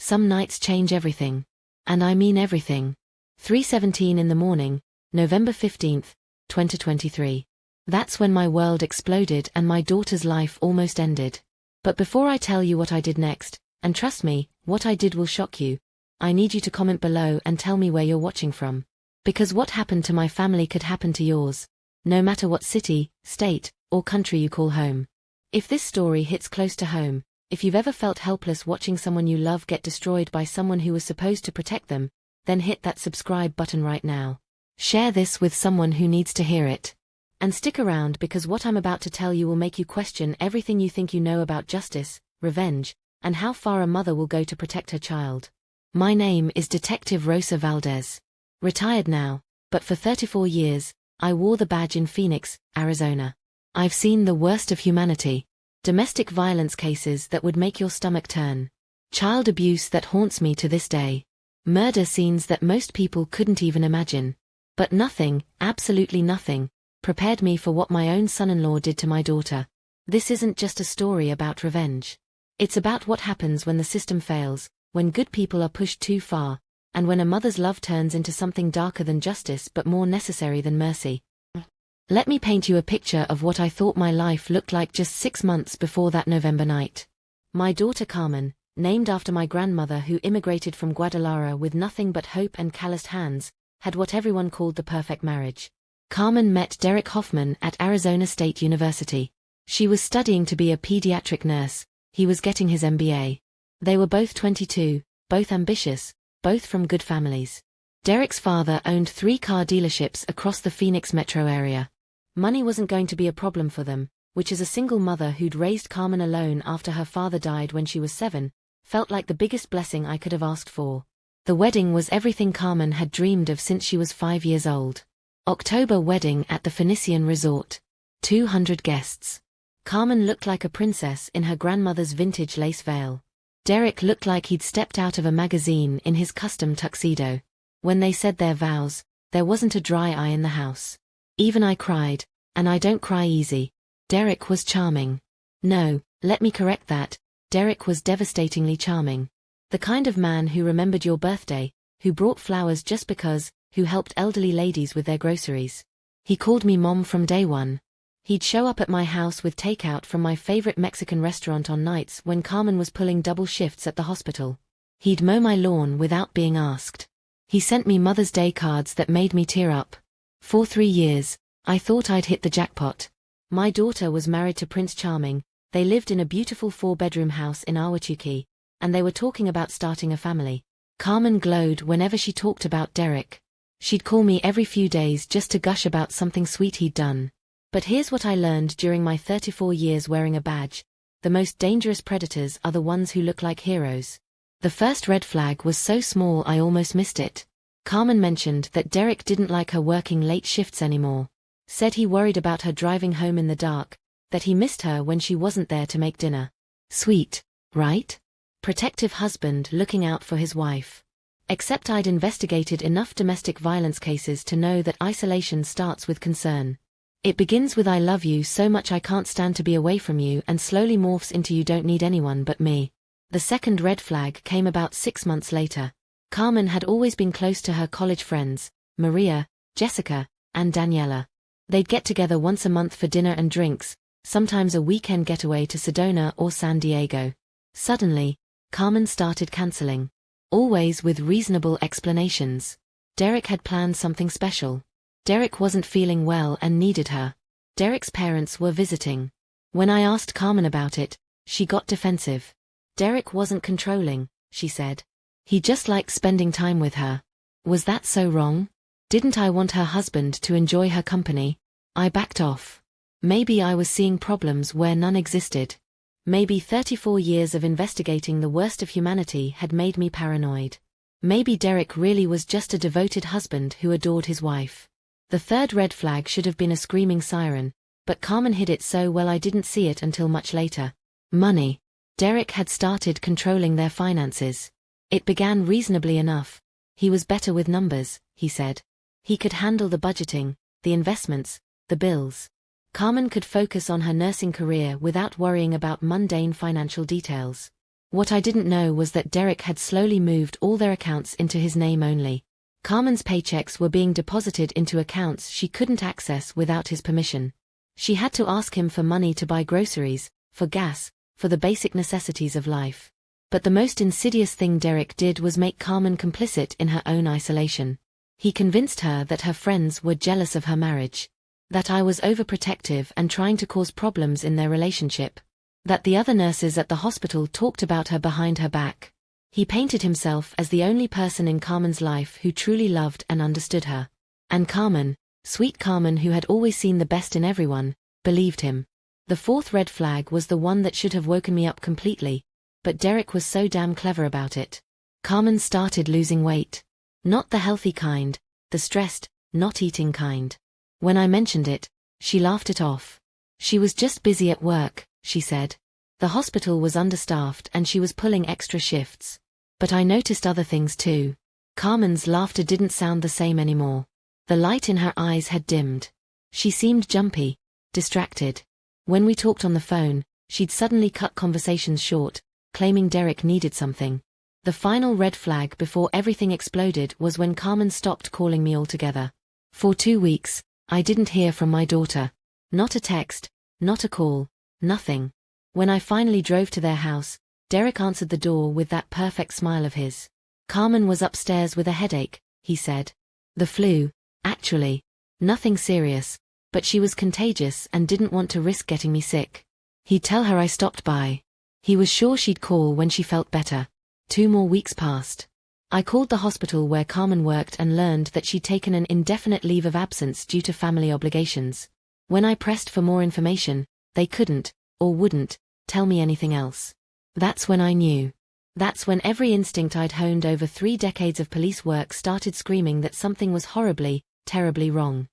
Some nights change everything. And I mean everything. 3:17 in the morning, November 15th, 2023. That's when my world exploded and my daughter's life almost ended. But before I tell you what I did next, and trust me, what I did will shock you, I need you to comment below and tell me where you're watching from. Because what happened to my family could happen to yours, no matter what city, state, or country you call home. If this story hits close to home, if you've ever felt helpless watching someone you love get destroyed by someone who was supposed to protect them, then hit that subscribe button right now. Share this with someone who needs to hear it. And stick around because what I'm about to tell you will make you question everything you think you know about justice, revenge, and how far a mother will go to protect her child. My name is Detective Rosa Valdez. Retired now, but for 34 years, I wore the badge in Phoenix, Arizona. I've seen the worst of humanity. Domestic violence cases that would make your stomach turn. Child abuse that haunts me to this day. Murder scenes that most people couldn't even imagine. But nothing, absolutely nothing, prepared me for what my own son-in-law did to my daughter. This isn't just a story about revenge. It's about what happens when the system fails, when good people are pushed too far, and when a mother's love turns into something darker than justice but more necessary than mercy. Let me paint you a picture of what I thought my life looked like just 6 months before that November night. My daughter Carmen, named after my grandmother who immigrated from Guadalajara with nothing but hope and calloused hands, had what everyone called the perfect marriage. Carmen met Derek Hoffman at Arizona State University. She was studying to be a pediatric nurse, he was getting his MBA. They were both 22, both ambitious, both from good families. Derek's father owned 3 car dealerships across the Phoenix metro area. Money wasn't going to be a problem for them, which as a single mother who'd raised Carmen alone after her father died when she was 7, felt like the biggest blessing I could have asked for. The wedding was everything Carmen had dreamed of since she was 5 years old. October wedding at the Phoenician Resort. 200 guests. Carmen looked like a princess in her grandmother's vintage lace veil. Derek looked like he'd stepped out of a magazine in his custom tuxedo. When they said their vows, there wasn't a dry eye in the house. Even I cried, and I don't cry easy. Derek was charming. No, let me correct that. Derek was devastatingly charming. The kind of man who remembered your birthday, who brought flowers just because, who helped elderly ladies with their groceries. He called me Mom from day one. He'd show up at my house with takeout from my favorite Mexican restaurant on nights when Carmen was pulling double shifts at the hospital. He'd mow my lawn without being asked. He sent me Mother's Day cards that made me tear up. For 3 years, I thought I'd hit the jackpot. My daughter was married to Prince Charming, they lived in a beautiful 4-bedroom house in Ahwatukee, and they were talking about starting a family. Carmen glowed whenever she talked about Derek. She'd call me every few days just to gush about something sweet he'd done. But here's what I learned during my 34 years wearing a badge. The most dangerous predators are the ones who look like heroes. The first red flag was so small I almost missed it. Carmen mentioned that Derek didn't like her working late shifts anymore. Said he worried about her driving home in the dark, that he missed her when she wasn't there to make dinner. Sweet, right? Protective husband looking out for his wife. Except I'd investigated enough domestic violence cases to know that isolation starts with concern. It begins with I love you so much I can't stand to be away from you and slowly morphs into you don't need anyone but me. The second red flag came about 6 months later. Carmen had always been close to her college friends, Maria, Jessica, and Daniela. They'd get together once a month for dinner and drinks, sometimes a weekend getaway to Sedona or San Diego. Suddenly, Carmen started canceling. Always with reasonable explanations. Derek had planned something special. Derek wasn't feeling well and needed her. Derek's parents were visiting. When I asked Carmen about it, she got defensive. Derek wasn't controlling, she said. He just liked spending time with her. Was that so wrong? Didn't I want her husband to enjoy her company? I backed off. Maybe I was seeing problems where none existed. Maybe 34 years of investigating the worst of humanity had made me paranoid. Maybe Derek really was just a devoted husband who adored his wife. The third red flag should have been a screaming siren, but Carmen hid it so well I didn't see it until much later. Money. Derek had started controlling their finances. It began reasonably enough. He was better with numbers, he said. He could handle the budgeting, the investments, the bills. Carmen could focus on her nursing career without worrying about mundane financial details. What I didn't know was that Derek had slowly moved all their accounts into his name only. Carmen's paychecks were being deposited into accounts she couldn't access without his permission. She had to ask him for money to buy groceries, for gas, for the basic necessities of life. But the most insidious thing Derek did was make Carmen complicit in her own isolation. He convinced her that her friends were jealous of her marriage, that I was overprotective and trying to cause problems in their relationship, that the other nurses at the hospital talked about her behind her back. He painted himself as the only person in Carmen's life who truly loved and understood her. And Carmen, sweet Carmen who had always seen the best in everyone, believed him. The fourth red flag was the one that should have woken me up completely, but Derek was so damn clever about it. Carmen started losing weight. Not the healthy kind, the stressed, not eating kind. When I mentioned it, she laughed it off. She was just busy at work, she said. The hospital was understaffed and she was pulling extra shifts. But I noticed other things too. Carmen's laughter didn't sound the same anymore. The light in her eyes had dimmed. She seemed jumpy, distracted. When we talked on the phone, she'd suddenly cut conversations short, claiming Derek needed something. The final red flag before everything exploded was when Carmen stopped calling me altogether. For 2 weeks, I didn't hear from my daughter. Not a text, not a call, nothing. When I finally drove to their house, Derek answered the door with that perfect smile of his. Carmen was upstairs with a headache, he said. The flu, actually. Nothing serious, but she was contagious and didn't want to risk getting me sick. He'd tell her I stopped by. He was sure she'd call when she felt better. 2 more weeks passed. I called the hospital where Carmen worked and learned that she'd taken an indefinite leave of absence due to family obligations. When I pressed for more information, they couldn't, or wouldn't, tell me anything else. That's when I knew. That's when every instinct I'd honed over 3 decades of police work started screaming that something was horribly, terribly wrong.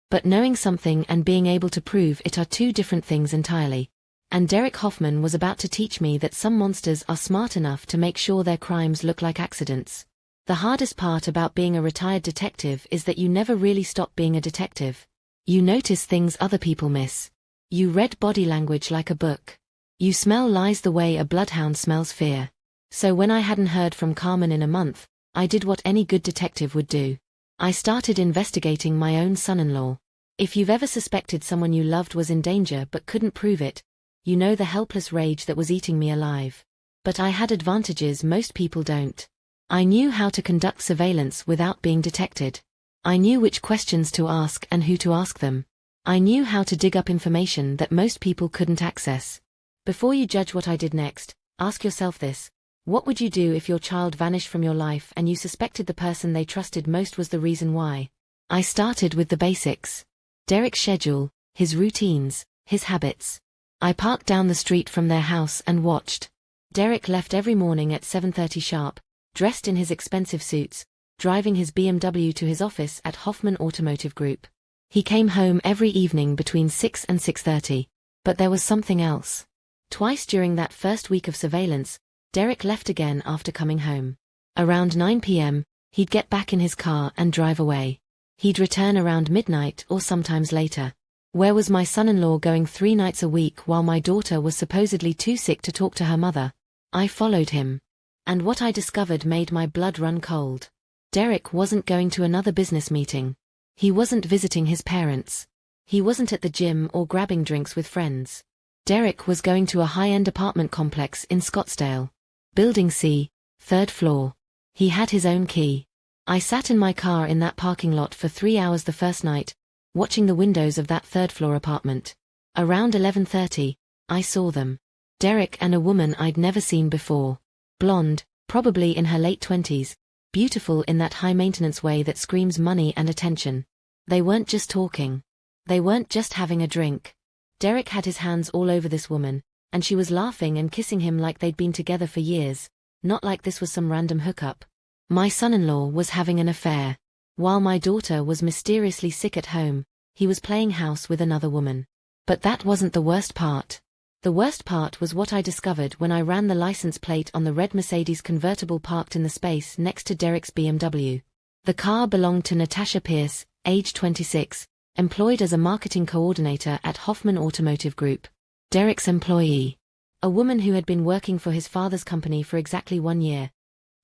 But knowing something and being able to prove it are 2 different things entirely. And Derek Hoffman was about to teach me that some monsters are smart enough to make sure their crimes look like accidents. The hardest part about being a retired detective is that you never really stop being a detective. You notice things other people miss. You read body language like a book. You smell lies the way a bloodhound smells fear. So when I hadn't heard from Carmen in a month, I did what any good detective would do. I started investigating my own son-in-law. If you've ever suspected someone you loved was in danger but couldn't prove it, you know the helpless rage that was eating me alive. But I had advantages most people don't. I knew how to conduct surveillance without being detected. I knew which questions to ask and who to ask them. I knew how to dig up information that most people couldn't access. Before you judge what I did next, ask yourself this. What would you do if your child vanished from your life and you suspected the person they trusted most was the reason why? I started with the basics. Derek's schedule, his routines, his habits. I parked down the street from their house and watched. Derek left every morning at 7:30 sharp, dressed in his expensive suits, driving his BMW to his office at Hoffman Automotive Group. He came home every evening between 6 and 6:30. But there was something else. Twice during that first week of surveillance, Derek left again after coming home. Around 9 p.m., he'd get back in his car and drive away. He'd return around midnight or sometimes later. Where was my son-in-law going 3 nights a week while my daughter was supposedly too sick to talk to her mother? I followed him. And what I discovered made my blood run cold. Derek wasn't going to another business meeting. He wasn't visiting his parents. He wasn't at the gym or grabbing drinks with friends. Derek was going to a high-end apartment complex in Scottsdale. Building C, 3rd floor. He had his own key. I sat in my car in that parking lot for 3 hours the first night, watching the windows of that 3rd floor apartment. Around 11:30, I saw them. Derek and a woman I'd never seen before. Blonde, probably in her late 20s, beautiful in that high-maintenance way that screams money and attention. They weren't just talking. They weren't just having a drink. Derek had his hands all over this woman, and she was laughing and kissing him like they'd been together for years, not like this was some random hookup. My son-in-law was having an affair. While my daughter was mysteriously sick at home, he was playing house with another woman. But that wasn't the worst part. The worst part was what I discovered when I ran the license plate on the red Mercedes convertible parked in the space next to Derek's BMW. The car belonged to Natasha Pierce, age 26, employed as a marketing coordinator at Hoffman Automotive Group. Derek's employee. a woman who had been working for his father's company for exactly 1 year,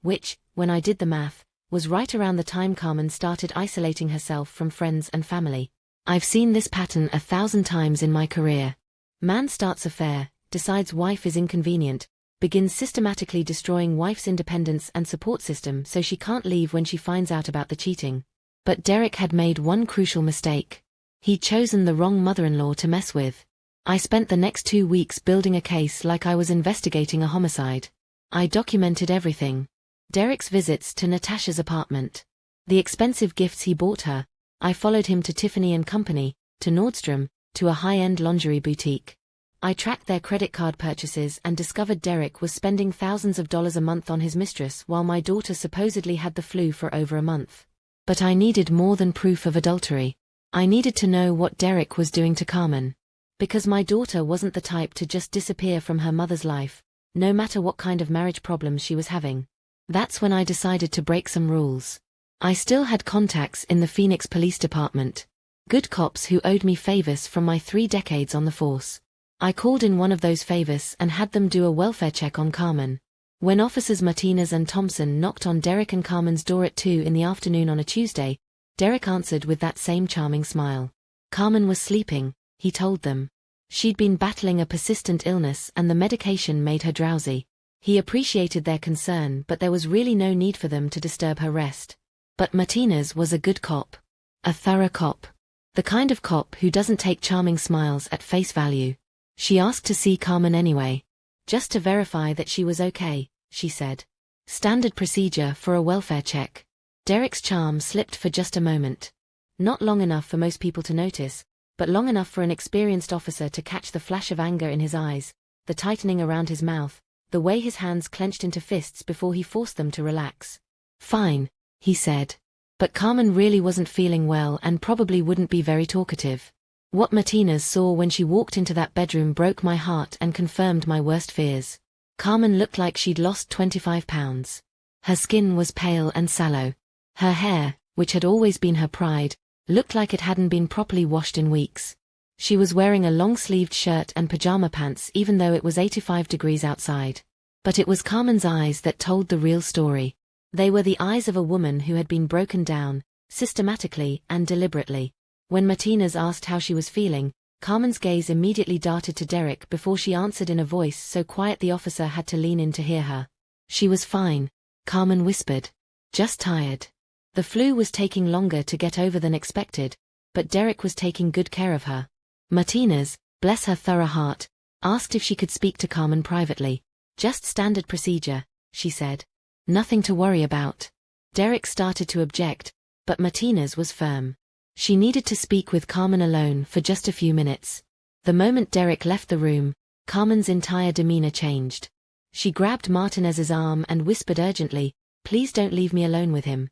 which, when I did the math, was right around the time Carmen started isolating herself from friends and family. I've seen this pattern 1,000 times in my career. Man starts affair, decides wife is inconvenient, begins systematically destroying wife's independence and support system so she can't leave when she finds out about the cheating. But Derek had made one crucial mistake. He'd chosen the wrong mother-in-law to mess with. I spent the next 2 weeks building a case like I was investigating a homicide. I documented everything. Derek's visits to Natasha's apartment. The expensive gifts he bought her. I followed him to Tiffany & Company, to Nordstrom, to a high-end lingerie boutique. I tracked their credit card purchases and discovered Derek was spending thousands of dollars a month on his mistress while my daughter supposedly had the flu for over a month. But I needed more than proof of adultery. I needed to know what Derek was doing to Carmen. Because my daughter wasn't the type to just disappear from her mother's life, no matter what kind of marriage problems she was having. That's when I decided to break some rules. I still had contacts in the Phoenix Police Department. Good cops who owed me favors from my 3 decades on the force. I called in one of those favors and had them do a welfare check on Carmen. When Officers Martinez and Thompson knocked on Derek and Carmen's door at 2 in the afternoon on a Tuesday, Derek answered with that same charming smile. Carmen was sleeping, he told them. She'd been battling a persistent illness and the medication made her drowsy. He appreciated their concern, but there was really no need for them to disturb her rest. But Martinez was a good cop. A thorough cop. The kind of cop who doesn't take charming smiles at face value. She asked to see Carmen anyway. Just to verify that she was okay, she said. Standard procedure for a welfare check. Derek's charm slipped for just a moment. Not long enough for most people to notice, but long enough for an experienced officer to catch the flash of anger in his eyes, the tightening around his mouth, the way his hands clenched into fists before he forced them to relax. Fine, he said. But Carmen really wasn't feeling well and probably wouldn't be very talkative. What Martinez saw when she walked into that bedroom broke my heart and confirmed my worst fears. Carmen looked like she'd lost 25 pounds. Her skin was pale and sallow. Her hair, which had always been her pride, looked like it hadn't been properly washed in weeks. She was wearing a long-sleeved shirt and pajama pants even though it was 85 degrees outside. But it was Carmen's eyes that told the real story. They were the eyes of a woman who had been broken down, systematically and deliberately. When Martinez asked how she was feeling, Carmen's gaze immediately darted to Derek before she answered in a voice so quiet the officer had to lean in to hear her. She was fine, Carmen whispered. Just tired. The flu was taking longer to get over than expected, but Derek was taking good care of her. Martinez, bless her thorough heart, asked if she could speak to Carmen privately. Just standard procedure, she said. Nothing to worry about. Derek started to object, but Martinez was firm. She needed to speak with Carmen alone for just a few minutes. The moment Derek left the room, Carmen's entire demeanor changed. She grabbed Martinez's arm and whispered urgently, "Please don't leave me alone with him."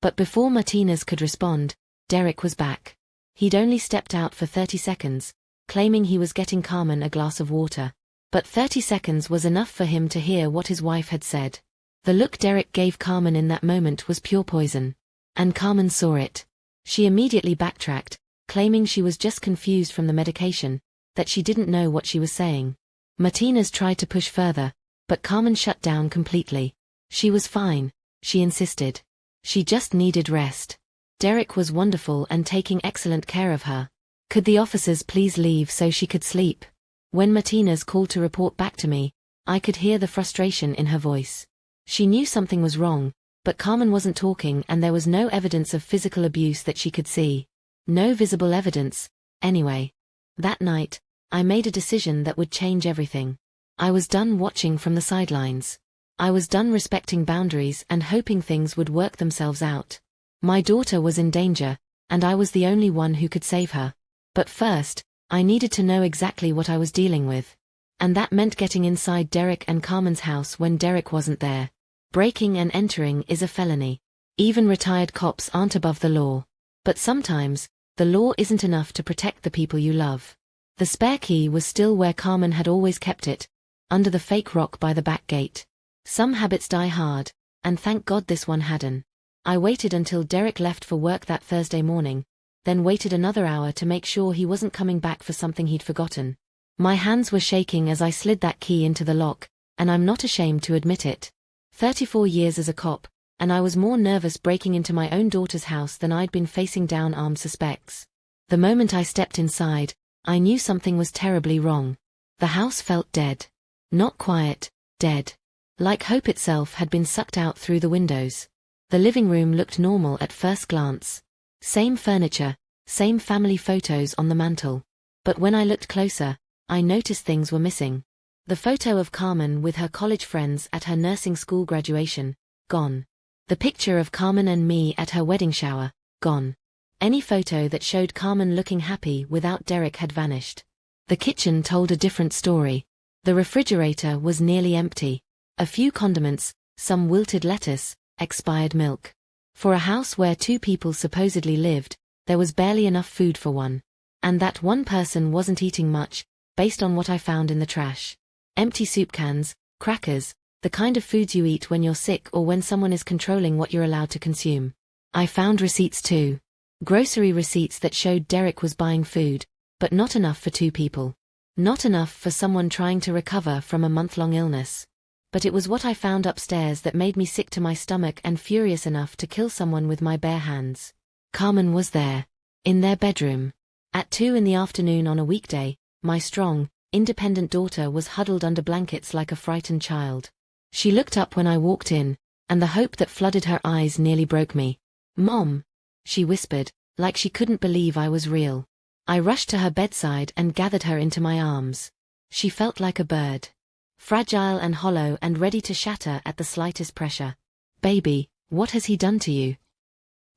But before Martinez could respond, Derek was back. He'd only stepped out for 30 seconds, claiming he was getting Carmen a glass of water. But 30 seconds was enough for him to hear what his wife had said. The look Derek gave Carmen in that moment was pure poison. And Carmen saw it. She immediately backtracked, claiming she was just confused from the medication, that she didn't know what she was saying. Martinez tried to push further, but Carmen shut down completely. She was fine, she insisted. She just needed rest. Derek was wonderful and taking excellent care of her. Could the officers please leave so she could sleep? When Martinez called to report back to me, I could hear the frustration in her voice. She knew something was wrong, but Carmen wasn't talking and there was no evidence of physical abuse that she could see. No visible evidence, anyway. That night, I made a decision that would change everything. I was done watching from the sidelines. I was done respecting boundaries and hoping things would work themselves out. My daughter was in danger, and I was the only one who could save her. But first, I needed to know exactly what I was dealing with. And that meant getting inside Derek and Carmen's house when Derek wasn't there. Breaking and entering is a felony. Even retired cops aren't above the law. But sometimes, the law isn't enough to protect the people you love. The spare key was still where Carmen had always kept it, under the fake rock by the back gate. Some habits die hard, and thank God this one hadn't. I waited until Derek left for work that Thursday morning, then waited another hour to make sure he wasn't coming back for something he'd forgotten. My hands were shaking as I slid that key into the lock, and I'm not ashamed to admit it. 34 years as a cop, and I was more nervous breaking into my own daughter's house than I'd been facing down armed suspects. The moment I stepped inside, I knew something was terribly wrong. The house felt dead. Not quiet, dead. Like hope itself had been sucked out through the windows. The living room looked normal at first glance. Same furniture, same family photos on the mantel. But when I looked closer, I noticed things were missing. The photo of Carmen with her college friends at her nursing school graduation, gone. The picture of Carmen and me at her wedding shower, gone. Any photo that showed Carmen looking happy without Derek had vanished. The kitchen told a different story. The refrigerator was nearly empty. A few condiments, some wilted lettuce, expired milk. For a house where 2 people supposedly lived, there was barely enough food for one. And that one person wasn't eating much, based on what I found in the trash. Empty soup cans, crackers, the kind of foods you eat when you're sick or when someone is controlling what you're allowed to consume. I found receipts too. Grocery receipts that showed Derek was buying food, but not enough for 2 people. Not enough for someone trying to recover from a month-long illness. But it was what I found upstairs that made me sick to my stomach and furious enough to kill someone with my bare hands. Carmen was there. In their bedroom. At 2 in the afternoon on a weekday, my strong, independent daughter was huddled under blankets like a frightened child. She looked up when I walked in, and the hope that flooded her eyes nearly broke me. "Mom," she whispered, like she couldn't believe I was real. I rushed to her bedside and gathered her into my arms. She felt like a bird. Fragile and hollow and ready to shatter at the slightest pressure. "Baby, what has he done to you?"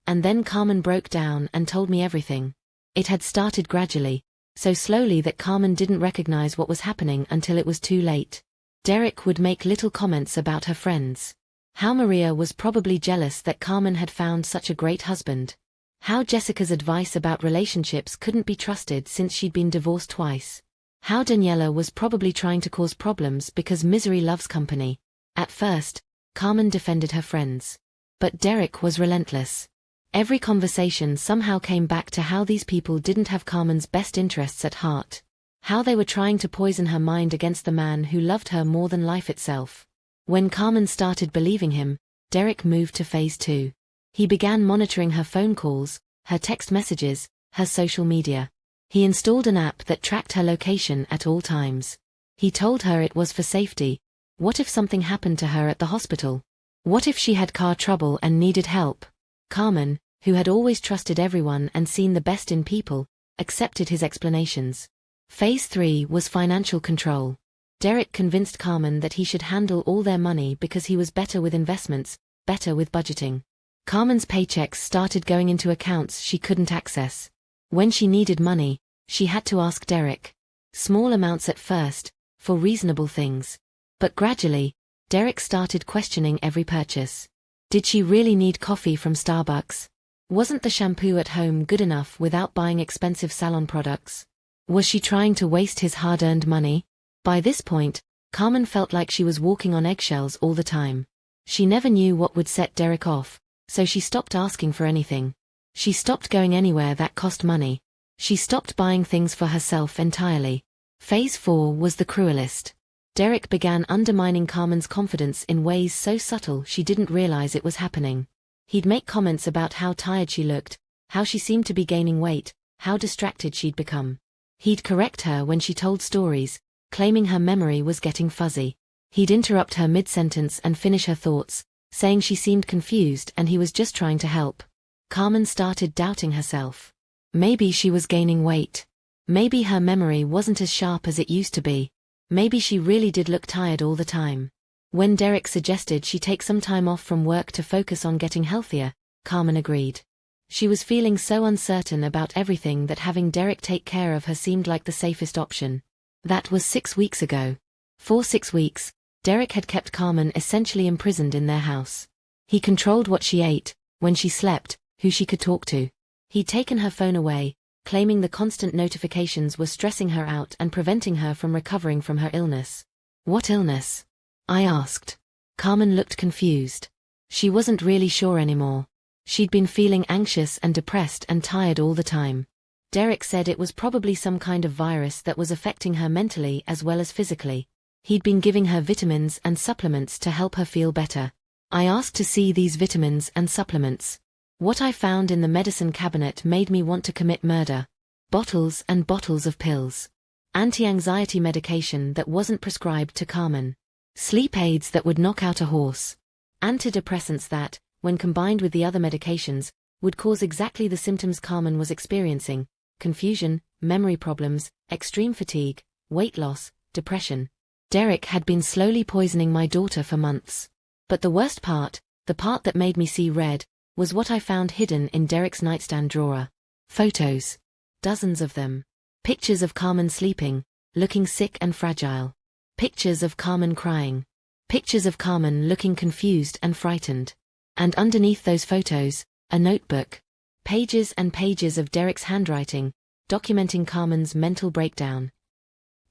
And then Carmen broke down and told me everything. It had started gradually, so slowly that Carmen didn't recognize what was happening until it was too late. Derek would make little comments about her friends. How Maria was probably jealous that Carmen had found such a great husband. How Jessica's advice about relationships couldn't be trusted since she'd been divorced twice. How Daniela was probably trying to cause problems because misery loves company. At first, Carmen defended her friends. But Derek was relentless. Every conversation somehow came back to how these people didn't have Carmen's best interests at heart. How they were trying to poison her mind against the man who loved her more than life itself. When Carmen started believing him, Derek moved to phase 2. He began monitoring her phone calls, her text messages, her social media. He installed an app that tracked her location at all times. He told her it was for safety. What if something happened to her at the hospital? What if she had car trouble and needed help? Carmen, who had always trusted everyone and seen the best in people, accepted his explanations. Phase 3 was financial control. Derek convinced Carmen that he should handle all their money because he was better with investments, better with budgeting. Carmen's paychecks started going into accounts she couldn't access. When she needed money, she had to ask Derek. Small amounts at first, for reasonable things. But gradually, Derek started questioning every purchase. Did she really need coffee from Starbucks? Wasn't the shampoo at home good enough without buying expensive salon products? Was she trying to waste his hard-earned money? By this point, Carmen felt like she was walking on eggshells all the time. She never knew what would set Derek off, so she stopped asking for anything. She stopped going anywhere that cost money. She stopped buying things for herself entirely. Phase 4 was the cruelest. Derek began undermining Carmen's confidence in ways so subtle she didn't realize it was happening. He'd make comments about how tired she looked, how she seemed to be gaining weight, how distracted she'd become. He'd correct her when she told stories, claiming her memory was getting fuzzy. He'd interrupt her mid-sentence and finish her thoughts, saying she seemed confused and he was just trying to help. Carmen started doubting herself. Maybe she was gaining weight. Maybe her memory wasn't as sharp as it used to be. Maybe she really did look tired all the time. When Derek suggested she take some time off from work to focus on getting healthier, Carmen agreed. She was feeling so uncertain about everything that having Derek take care of her seemed like the safest option. That was 6 weeks ago. For 6 weeks, Derek had kept Carmen essentially imprisoned in their house. He controlled what she ate, when she slept, who she could talk to. He'd taken her phone away, claiming the constant notifications were stressing her out and preventing her from recovering from her illness. What illness? I asked. Carmen looked confused. She wasn't really sure anymore. She'd been feeling anxious and depressed and tired all the time. Derek said it was probably some kind of virus that was affecting her mentally as well as physically. He'd been giving her vitamins and supplements to help her feel better. I asked to see these vitamins and supplements. What I found in the medicine cabinet made me want to commit murder. Bottles and bottles of pills. Anti-anxiety medication that wasn't prescribed to Carmen. Sleep aids that would knock out a horse. Antidepressants that, when combined with the other medications, would cause exactly the symptoms Carmen was experiencing: confusion, memory problems, extreme fatigue, weight loss, depression. Derek had been slowly poisoning my daughter for months. But the worst part, the part that made me see red, was what I found hidden in Derek's nightstand drawer. Photos. Dozens of them. Pictures of Carmen sleeping, looking sick and fragile. Pictures of Carmen crying. Pictures of Carmen looking confused and frightened. And underneath those photos, a notebook. Pages and pages of Derek's handwriting, documenting Carmen's mental breakdown.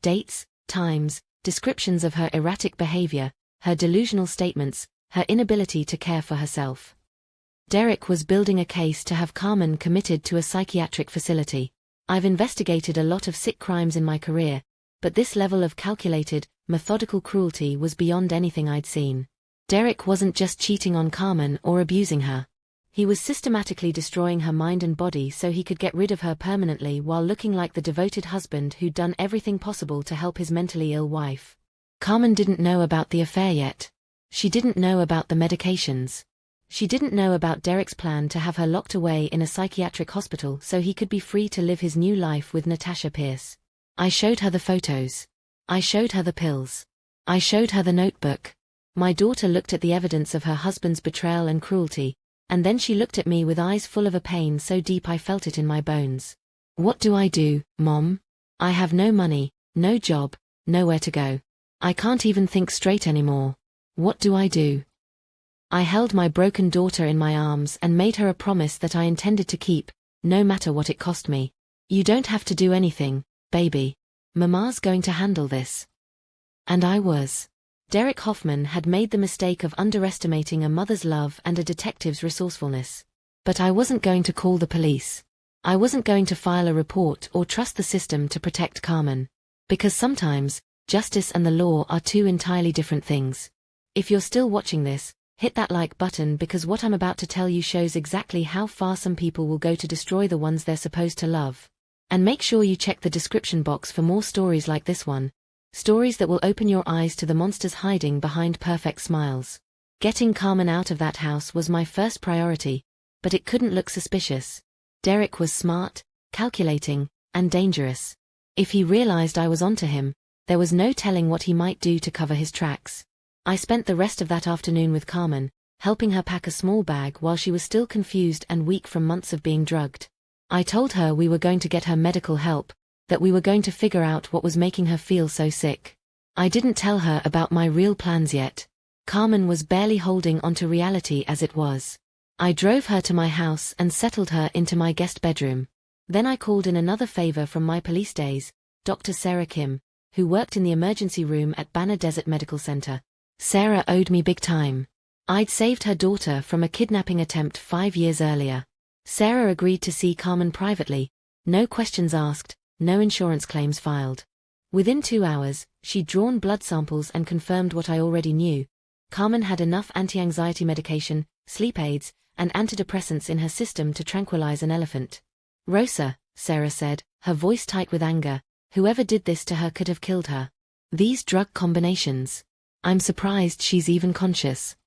Dates, times, descriptions of her erratic behavior, her delusional statements, her inability to care for herself. Derek was building a case to have Carmen committed to a psychiatric facility. I've investigated a lot of sick crimes in my career, but this level of calculated, methodical cruelty was beyond anything I'd seen. Derek wasn't just cheating on Carmen or abusing her. He was systematically destroying her mind and body so he could get rid of her permanently while looking like the devoted husband who'd done everything possible to help his mentally ill wife. Carmen didn't know about the affair yet. She didn't know about the medications. She didn't know about Derek's plan to have her locked away in a psychiatric hospital so he could be free to live his new life with Natasha Pierce. I showed her the photos. I showed her the pills. I showed her the notebook. My daughter looked at the evidence of her husband's betrayal and cruelty, and then she looked at me with eyes full of a pain so deep I felt it in my bones. What do I do, Mom? I have no money, no job, nowhere to go. I can't even think straight anymore. What do I do? I held my broken daughter in my arms and made her a promise that I intended to keep, no matter what it cost me. You don't have to do anything, baby. Mama's going to handle this. And I was. Derek Hoffman had made the mistake of underestimating a mother's love and a detective's resourcefulness. But I wasn't going to call the police. I wasn't going to file a report or trust the system to protect Carmen. Because sometimes, justice and the law are two entirely different things. If you're still watching this, hit that like button because what I'm about to tell you shows exactly how far some people will go to destroy the ones they're supposed to love. And make sure you check the description box for more stories like this one. Stories that will open your eyes to the monsters hiding behind perfect smiles. Getting Carmen out of that house was my first priority, but it couldn't look suspicious. Derek was smart, calculating, and dangerous. If he realized I was onto him, there was no telling what he might do to cover his tracks. I spent the rest of that afternoon with Carmen, helping her pack a small bag while she was still confused and weak from months of being drugged. I told her we were going to get her medical help, that we were going to figure out what was making her feel so sick. I didn't tell her about my real plans yet. Carmen was barely holding onto reality as it was. I drove her to my house and settled her into my guest bedroom. Then I called in another favor from my police days, Dr. Sarah Kim, who worked in the emergency room at Banner Desert Medical Center. Sarah owed me big time. I'd saved her daughter from a kidnapping attempt 5 years earlier. Sarah agreed to see Carmen privately, no questions asked, no insurance claims filed. Within 2 hours, she'd drawn blood samples and confirmed what I already knew. Carmen had enough anti-anxiety medication, sleep aids, and antidepressants in her system to tranquilize an elephant. Rosa, Sarah said, her voice tight with anger, whoever did this to her could have killed her. These drug combinations. I'm surprised she's even conscious.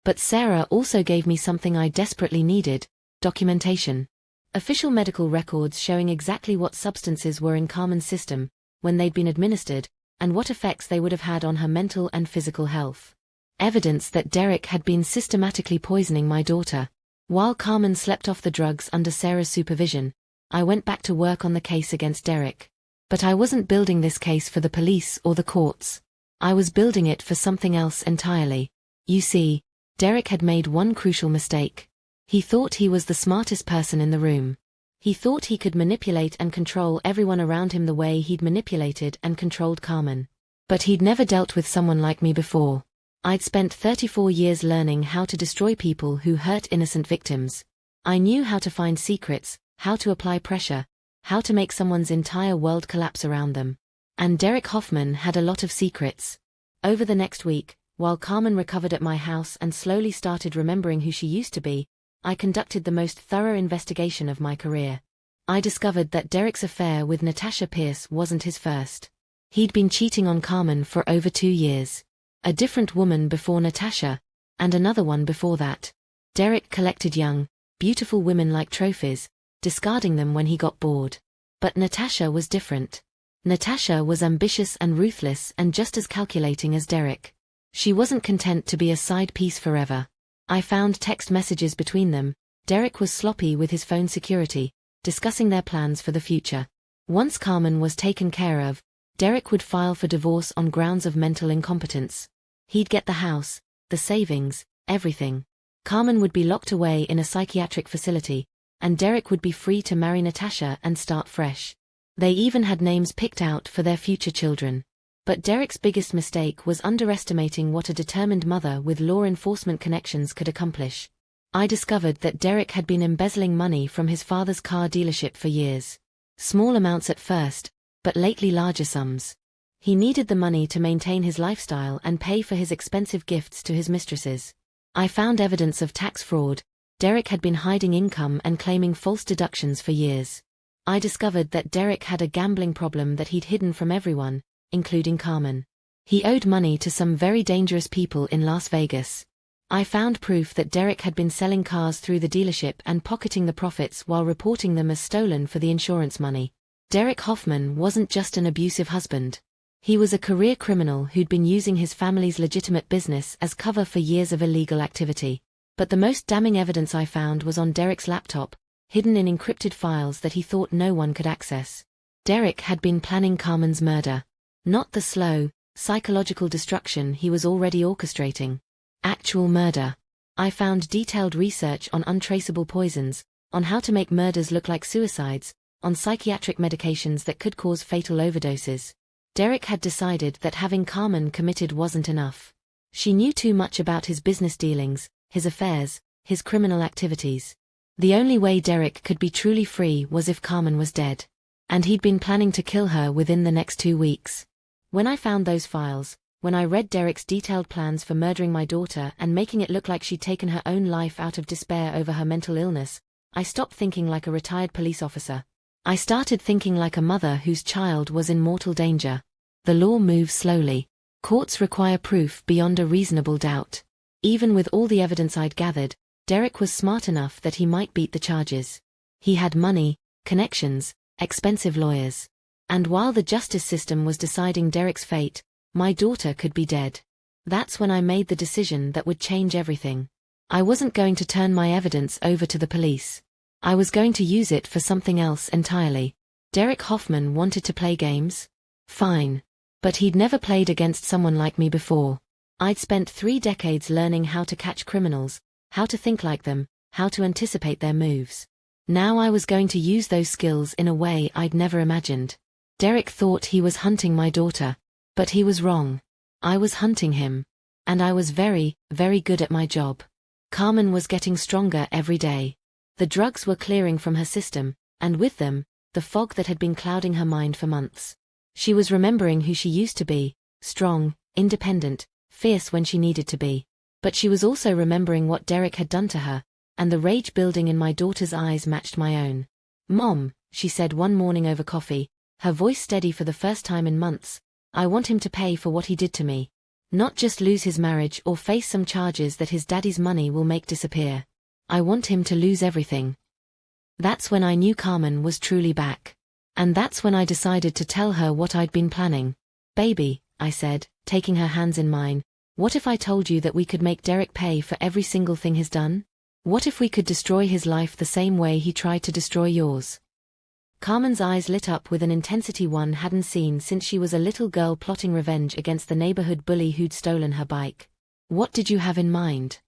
But Sarah also gave me something I desperately needed: documentation. Official medical records showing exactly what substances were in Carmen's system, when they'd been administered, and what effects they would have had on her mental and physical health. Evidence that Derek had been systematically poisoning my daughter. While Carmen slept off the drugs under Sarah's supervision, I went back to work on the case against Derek. But I wasn't building this case for the police or the courts. I was building it for something else entirely. You see, Derek had made one crucial mistake. He thought he was the smartest person in the room. He thought he could manipulate and control everyone around him the way he'd manipulated and controlled Carmen. But he'd never dealt with someone like me before. I'd spent 34 years learning how to destroy people who hurt innocent victims. I knew how to find secrets, how to apply pressure, how to make someone's entire world collapse around them. And Derek Hoffman had a lot of secrets. Over the next week, while Carmen recovered at my house and slowly started remembering who she used to be, I conducted the most thorough investigation of my career. I discovered that Derek's affair with Natasha Pierce wasn't his first. He'd been cheating on Carmen for over 2 years. A different woman before Natasha, and another one before that. Derek collected young, beautiful women like trophies, discarding them when he got bored. But Natasha was different. Natasha was ambitious and ruthless and just as calculating as Derek. She wasn't content to be a side piece forever. I found text messages between them. Derek was sloppy with his phone security, discussing their plans for the future. Once Carmen was taken care of, Derek would file for divorce on grounds of mental incompetence. He'd get the house, the savings, everything. Carmen would be locked away in a psychiatric facility, and Derek would be free to marry Natasha and start fresh. They even had names picked out for their future children. But Derek's biggest mistake was underestimating what a determined mother with law enforcement connections could accomplish. I discovered that Derek had been embezzling money from his father's car dealership for years. Small amounts at first, but lately larger sums. He needed the money to maintain his lifestyle and pay for his expensive gifts to his mistresses. I found evidence of tax fraud. Derek had been hiding income and claiming false deductions for years. I discovered that Derek had a gambling problem that he'd hidden from everyone, including Carmen. He owed money to some very dangerous people in Las Vegas. I found proof that Derek had been selling cars through the dealership and pocketing the profits while reporting them as stolen for the insurance money. Derek Hoffman wasn't just an abusive husband. He was a career criminal who'd been using his family's legitimate business as cover for years of illegal activity. But the most damning evidence I found was on Derek's laptop, hidden in encrypted files that he thought no one could access. Derek had been planning Carmen's murder. Not the slow, psychological destruction he was already orchestrating. Actual murder. I found detailed research on untraceable poisons, on how to make murders look like suicides, on psychiatric medications that could cause fatal overdoses. Derek had decided that having Carmen committed wasn't enough. She knew too much about his business dealings, his affairs, his criminal activities. The only way Derek could be truly free was if Carmen was dead. And he'd been planning to kill her within the next 2 weeks. When I found those files, when I read Derek's detailed plans for murdering my daughter and making it look like she'd taken her own life out of despair over her mental illness, I stopped thinking like a retired police officer. I started thinking like a mother whose child was in mortal danger. The law moves slowly. Courts require proof beyond a reasonable doubt. Even with all the evidence I'd gathered, Derek was smart enough that he might beat the charges. He had money, connections, expensive lawyers. And while the justice system was deciding Derek's fate, my daughter could be dead. That's when I made the decision that would change everything. I wasn't going to turn my evidence over to the police. I was going to use it for something else entirely. Derek Hoffman wanted to play games? Fine. But he'd never played against someone like me before. I'd spent 3 decades learning how to catch criminals, how to think like them, how to anticipate their moves. Now I was going to use those skills in a way I'd never imagined. Derek thought he was hunting my daughter. But he was wrong. I was hunting him. And I was very, very good at my job. Carmen was getting stronger every day. The drugs were clearing from her system, and with them, the fog that had been clouding her mind for months. She was remembering who she used to be, strong, independent, fierce when she needed to be. But she was also remembering what Derek had done to her, and the rage building in my daughter's eyes matched my own. "Mom," she said one morning over coffee, her voice steady for the first time in months, "I want him to pay for what he did to me. Not just lose his marriage or face some charges that his daddy's money will make disappear. I want him to lose everything." That's when I knew Carmen was truly back. And that's when I decided to tell her what I'd been planning. "Baby," I said, taking her hands in mine, "what if I told you that we could make Derek pay for every single thing he's done? What if we could destroy his life the same way he tried to destroy yours?" Carmen's eyes lit up with an intensity one hadn't seen since she was a little girl plotting revenge against the neighborhood bully who'd stolen her bike. "What did you have in mind?"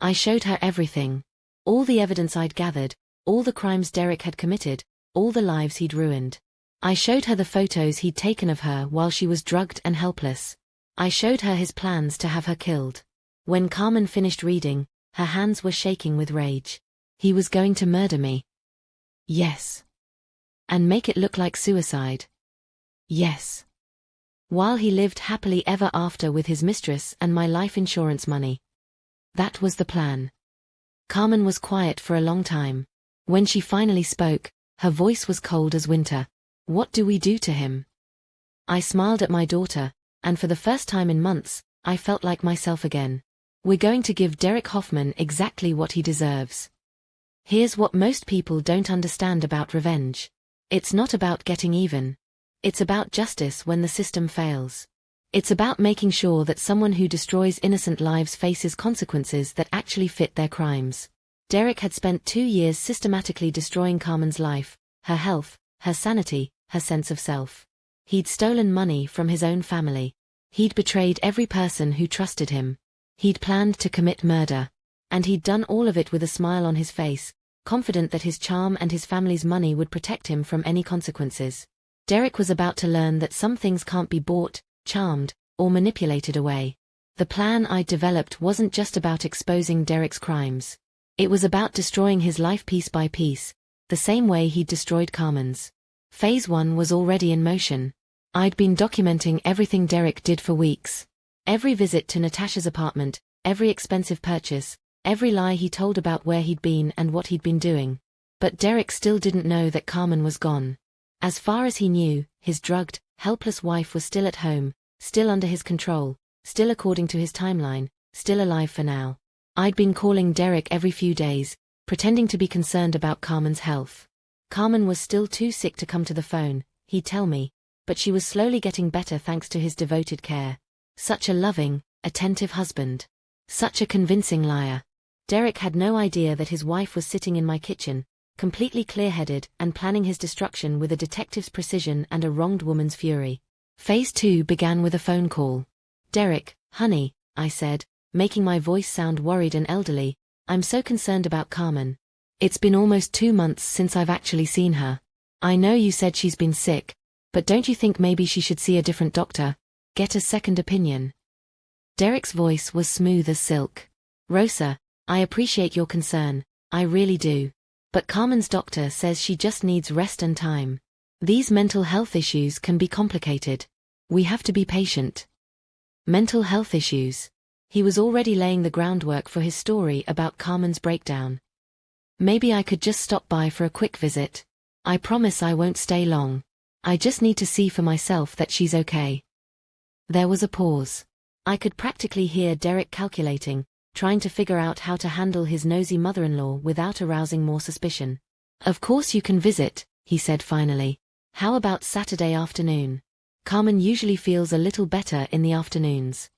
I showed her everything. All the evidence I'd gathered, all the crimes Derek had committed, all the lives he'd ruined. I showed her the photos he'd taken of her while she was drugged and helpless. I showed her his plans to have her killed. When Carmen finished reading, her hands were shaking with rage. He was going to murder me. Yes. And make it look like suicide. Yes. While he lived happily ever after with his mistress and my life insurance money. That was the plan. Carmen was quiet for a long time. When she finally spoke, her voice was cold as winter. What do we do to him? I smiled at my daughter, and for the first time in months, I felt like myself again. We're going to give Derek Hoffman exactly what he deserves. Here's what most people don't understand about revenge. It's not about getting even. It's about justice when the system fails. It's about making sure that someone who destroys innocent lives faces consequences that actually fit their crimes. Derek had spent 2 years systematically destroying Carmen's life, her health, her sanity, her sense of self. He'd stolen money from his own family. He'd betrayed every person who trusted him. He'd planned to commit murder. And he'd done all of it with a smile on his face, confident that his charm and his family's money would protect him from any consequences. Derek was about to learn that some things can't be bought, charmed, or manipulated away. The plan I'd developed wasn't just about exposing Derek's crimes. It was about destroying his life piece by piece, the same way he'd destroyed Carmen's. Phase 1 was already in motion. I'd been documenting everything Derek did for weeks. Every visit to Natasha's apartment, every expensive purchase, every lie he told about where he'd been and what he'd been doing. But Derek still didn't know that Carmen was gone. As far as he knew, his drugged, helpless wife was still at home, still under his control, still according to his timeline, still alive for now. I'd been calling Derek every few days, pretending to be concerned about Carmen's health. Carmen was still too sick to come to the phone, he'd tell me, but she was slowly getting better thanks to his devoted care. Such a loving, attentive husband. Such a convincing liar. Derek had no idea that his wife was sitting in my kitchen, completely clear-headed and planning his destruction with a detective's precision and a wronged woman's fury. Phase 2 began with a phone call. "Derek, honey," I said, making my voice sound worried and elderly, "I'm so concerned about Carmen. It's been almost 2 months since I've actually seen her. I know you said she's been sick, but don't you think maybe she should see a different doctor? Get a second opinion?" Derek's voice was smooth as silk. "Rosa, I appreciate your concern, I really do. But Carmen's doctor says she just needs rest and time. These mental health issues can be complicated. We have to be patient." Mental health issues. He was already laying the groundwork for his story about Carmen's breakdown. "Maybe I could just stop by for a quick visit. I promise I won't stay long. I just need to see for myself that she's okay." There was a pause. I could practically hear Derek calculating, trying to figure out how to handle his nosy mother-in-law without arousing more suspicion. "Of course you can visit," he said finally. "How about Saturday afternoon? Carmen usually feels a little better in the afternoons."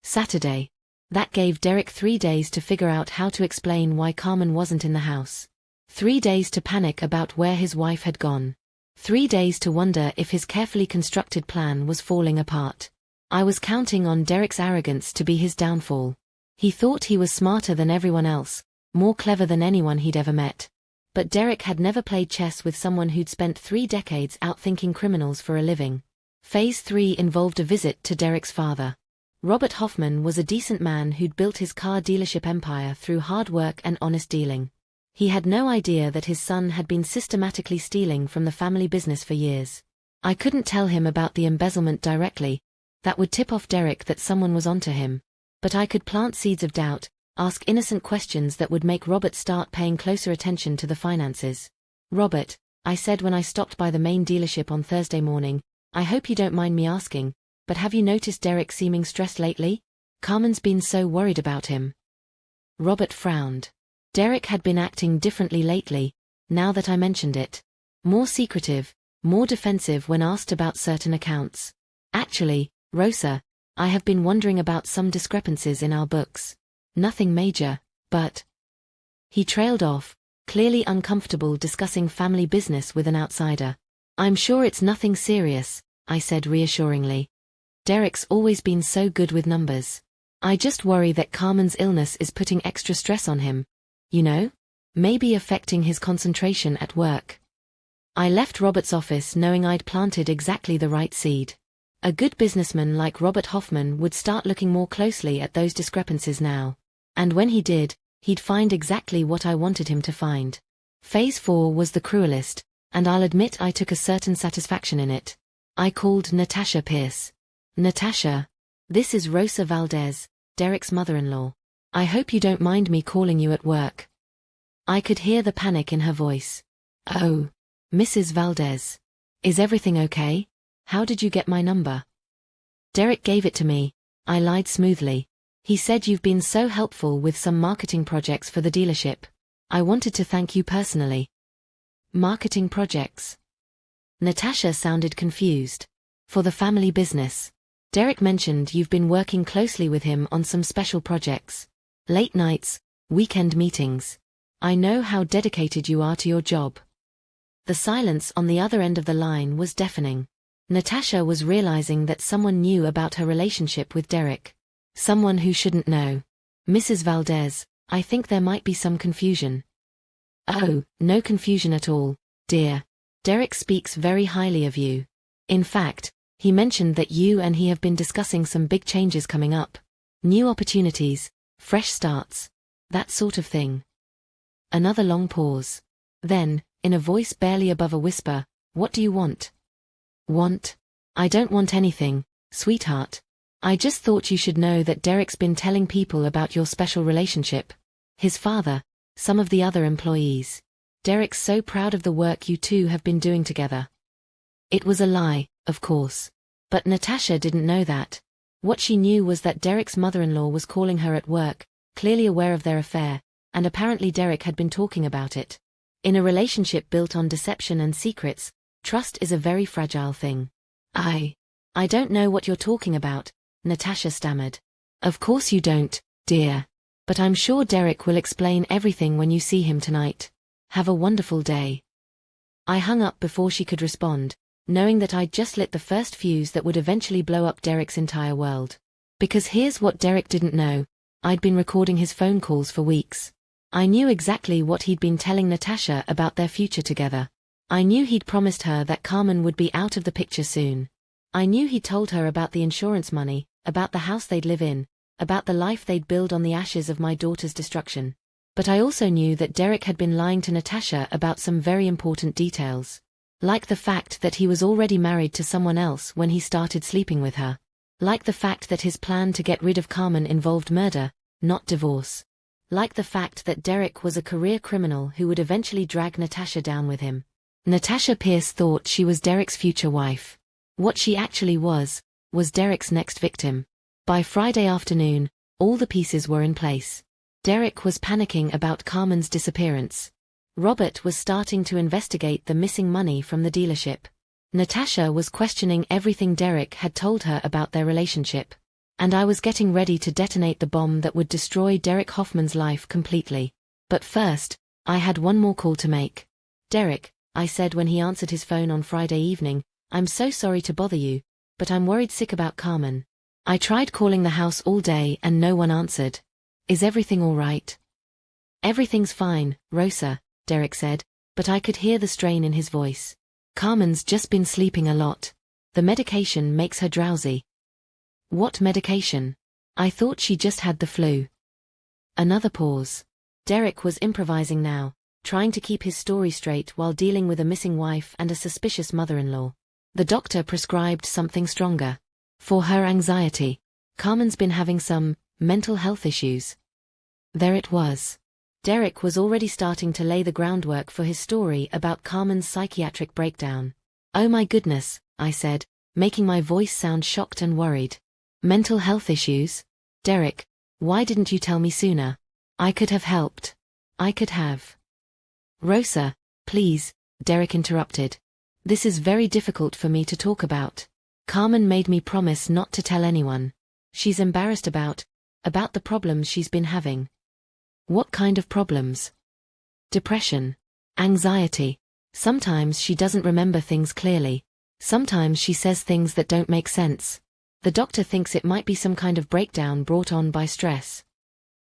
Saturday. That gave Derek 3 days to figure out how to explain why Carmen wasn't in the house. 3 days to panic about where his wife had gone. 3 days to wonder if his carefully constructed plan was falling apart. I was counting on Derek's arrogance to be his downfall. He thought he was smarter than everyone else, more clever than anyone he'd ever met. But Derek had never played chess with someone who'd spent 3 decades outthinking criminals for a living. Phase 3 involved a visit to Derek's father. Robert Hoffman was a decent man who'd built his car dealership empire through hard work and honest dealing. He had no idea that his son had been systematically stealing from the family business for years. I couldn't tell him about the embezzlement directly. That would tip off Derek that someone was onto him. But I could plant seeds of doubt, ask innocent questions that would make Robert start paying closer attention to the finances. "Robert," I said when I stopped by the main dealership on Thursday morning, "I hope you don't mind me asking, but have you noticed Derek seeming stressed lately? Carmen's been so worried about him." Robert frowned. Derek had been acting differently lately, now that I mentioned it. More secretive, more defensive when asked about certain accounts. "Actually, Rosa, I have been wondering about some discrepancies in our books. Nothing major, but..." He trailed off, clearly uncomfortable discussing family business with an outsider. "I'm sure it's nothing serious," I said reassuringly. "Derek's always been so good with numbers. I just worry that Carmen's illness is putting extra stress on him. You know? Maybe affecting his concentration at work." I left Robert's office knowing I'd planted exactly the right seed. A good businessman like Robert Hoffman would start looking more closely at those discrepancies now. And when he did, he'd find exactly what I wanted him to find. Phase 4 was the cruelest, and I'll admit I took a certain satisfaction in it. I called Natasha Pierce. Natasha, this is Rosa Valdez, Derek's mother-in-law. I hope you don't mind me calling you at work. I could hear the panic in her voice. Oh, Mrs. Valdez. Is everything okay? How did you get my number? Derek gave it to me. I lied smoothly. He said you've been so helpful with some marketing projects for the dealership. I wanted to thank you personally. Marketing projects? Natasha sounded confused. For the family business. Derek mentioned you've been working closely with him on some special projects. Late nights, weekend meetings. I know how dedicated you are to your job. The silence on the other end of the line was deafening. Natasha was realizing that someone knew about her relationship with Derek. Someone who shouldn't know. Mrs. Valdez, I think there might be some confusion. Oh, no confusion at all, dear. Derek speaks very highly of you. In fact, he mentioned that you and he have been discussing some big changes coming up. New opportunities, fresh starts, that sort of thing. Another long pause. Then, in a voice barely above a whisper, what do you want? Want? I don't want anything, sweetheart. I just thought you should know that Derek's been telling people about your special relationship. His father, some of the other employees. Derek's so proud of the work you two have been doing together. It was a lie, of course. But Natasha didn't know that. What she knew was that Derek's mother-in-law was calling her at work, clearly aware of their affair, and apparently Derek had been talking about it. In a relationship built on deception and secrets, trust is a very fragile thing. I don't know what you're talking about, Natasha stammered. Of course you don't, dear. But I'm sure Derek will explain everything when you see him tonight. Have a wonderful day. I hung up before she could respond, knowing that I'd just lit the first fuse that would eventually blow up Derek's entire world. Because here's what Derek didn't know. I'd been recording his phone calls for weeks. I knew exactly what he'd been telling Natasha about their future together. I knew he'd promised her that Carmen would be out of the picture soon. I knew he'd told her about the insurance money, about the house they'd live in, about the life they'd build on the ashes of my daughter's destruction. But I also knew that Derek had been lying to Natasha about some very important details. Like the fact that he was already married to someone else when he started sleeping with her. Like the fact that his plan to get rid of Carmen involved murder, not divorce. Like the fact that Derek was a career criminal who would eventually drag Natasha down with him. Natasha Pierce thought she was Derek's future wife. What she actually was Derek's next victim. By Friday afternoon, all the pieces were in place. Derek was panicking about Carmen's disappearance. Robert was starting to investigate the missing money from the dealership. Natasha was questioning everything Derek had told her about their relationship. And I was getting ready to detonate the bomb that would destroy Derek Hoffman's life completely. But first, I had one more call to make. Derek, I said when he answered his phone on Friday evening, I'm so sorry to bother you, but I'm worried sick about Carmen. I tried calling the house all day and no one answered. Is everything all right? Everything's fine, Rosa, Derek said, but I could hear the strain in his voice. Carmen's just been sleeping a lot. The medication makes her drowsy. What medication? I thought she just had the flu. Another pause. Derek was improvising now, trying to keep his story straight while dealing with a missing wife and a suspicious mother-in-law. The doctor prescribed something stronger. For her anxiety. Carmen's been having some mental health issues. There it was. Derek was already starting to lay the groundwork for his story about Carmen's psychiatric breakdown. Oh my goodness, I said, making my voice sound shocked and worried. Mental health issues? Derek, why didn't you tell me sooner? I could have helped. I could have. Rosa, please, Derek interrupted. This is very difficult for me to talk about. Carmen made me promise not to tell anyone. She's embarrassed about the problems she's been having. What kind of problems? Depression. Anxiety. Sometimes she doesn't remember things clearly. Sometimes she says things that don't make sense. The doctor thinks it might be some kind of breakdown brought on by stress.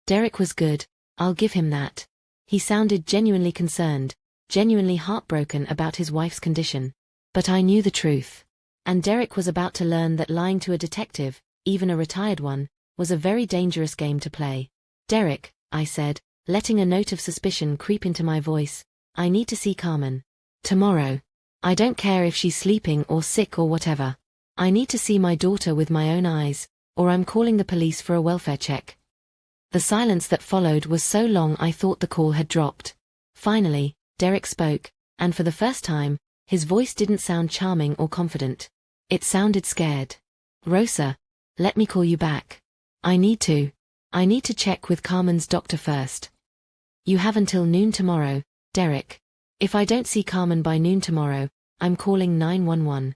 Derek was good, I'll give him that. He sounded genuinely concerned, genuinely heartbroken about his wife's condition. But I knew the truth. And Derek was about to learn that lying to a detective, even a retired one, was a very dangerous game to play. Derek, I said, letting a note of suspicion creep into my voice, I need to see Carmen. Tomorrow. I don't care if she's sleeping or sick or whatever. I need to see my daughter with my own eyes, or I'm calling the police for a welfare check. The silence that followed was so long I thought the call had dropped. Finally, Derek spoke, and for the first time, his voice didn't sound charming or confident. It sounded scared. Rosa, let me call you back. I need to check with Carmen's doctor first. You have until noon tomorrow, Derek. If I don't see Carmen by noon tomorrow, I'm calling 911.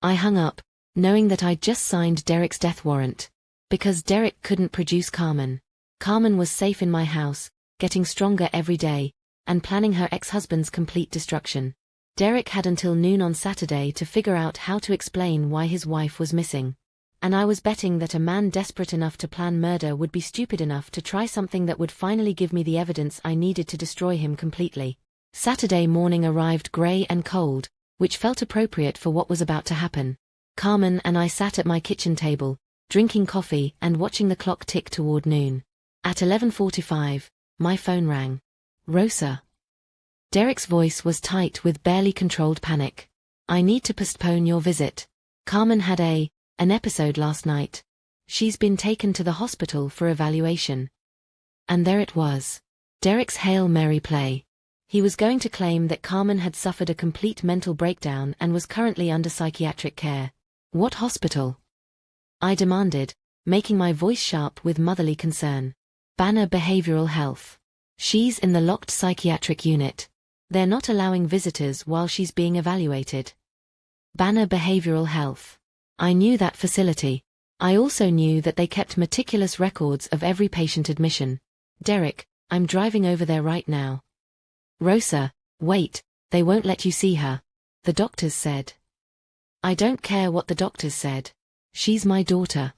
I hung up, knowing that I'd just signed Derek's death warrant. Because Derek couldn't produce Carmen. Carmen was safe in my house, getting stronger every day, and planning her ex-husband's complete destruction. Derek had until noon on Saturday to figure out how to explain why his wife was missing. And I was betting that a man desperate enough to plan murder would be stupid enough to try something that would finally give me the evidence I needed to destroy him completely. Saturday morning arrived grey and cold, which felt appropriate for what was about to happen. Carmen and I sat at my kitchen table, drinking coffee and watching the clock tick toward noon. At 11:45, my phone rang. Rosa. Derek's voice was tight with barely controlled panic. I need to postpone your visit. Carmen had an episode last night. She's been taken to the hospital for evaluation. And there it was. Derek's Hail Mary play. He was going to claim that Carmen had suffered a complete mental breakdown and was currently under psychiatric care. What hospital? I demanded, making my voice sharp with motherly concern. Banner Behavioral Health. She's in the locked psychiatric unit. They're not allowing visitors while she's being evaluated. Banner Behavioral Health. I knew that facility. I also knew that they kept meticulous records of every patient admission. Derek, I'm driving over there right now. Rosa, wait, they won't let you see her. The doctors said. I don't care what the doctors said. She's my daughter.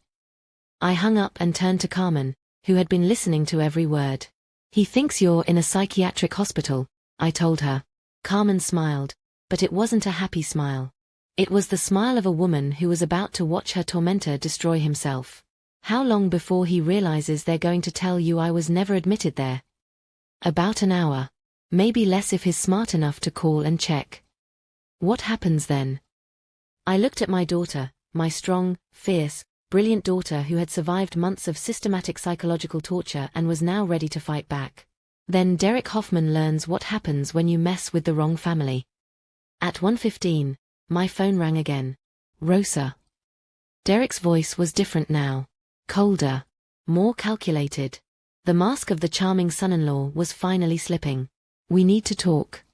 I hung up and turned to Carmen, who had been listening to every word. He thinks you're in a psychiatric hospital, I told her. Carmen smiled, but it wasn't a happy smile. It was the smile of a woman who was about to watch her tormentor destroy himself. How long before he realizes they're going to tell you I was never admitted there? About an hour. Maybe less if he's smart enough to call and check. What happens then? I looked at my daughter, my strong, fierce, brilliant daughter who had survived months of systematic psychological torture and was now ready to fight back. Then Derek Hoffman learns what happens when you mess with the wrong family. At 1:15, my phone rang again. Rosa. Derek's voice was different now. Colder. More calculated. The mask of the charming son-in-law was finally slipping. We need to talk.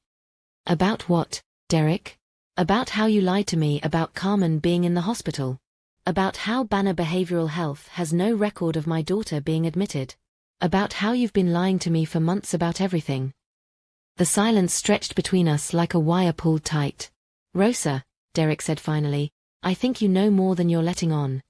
About what, Derek? About how you lied to me about Carmen being in the hospital. About how Banner Behavioral Health has no record of my daughter being admitted. About how you've been lying to me for months about everything. The silence stretched between us like a wire pulled tight. Rosa, Derek said finally, I think you know more than you're letting on.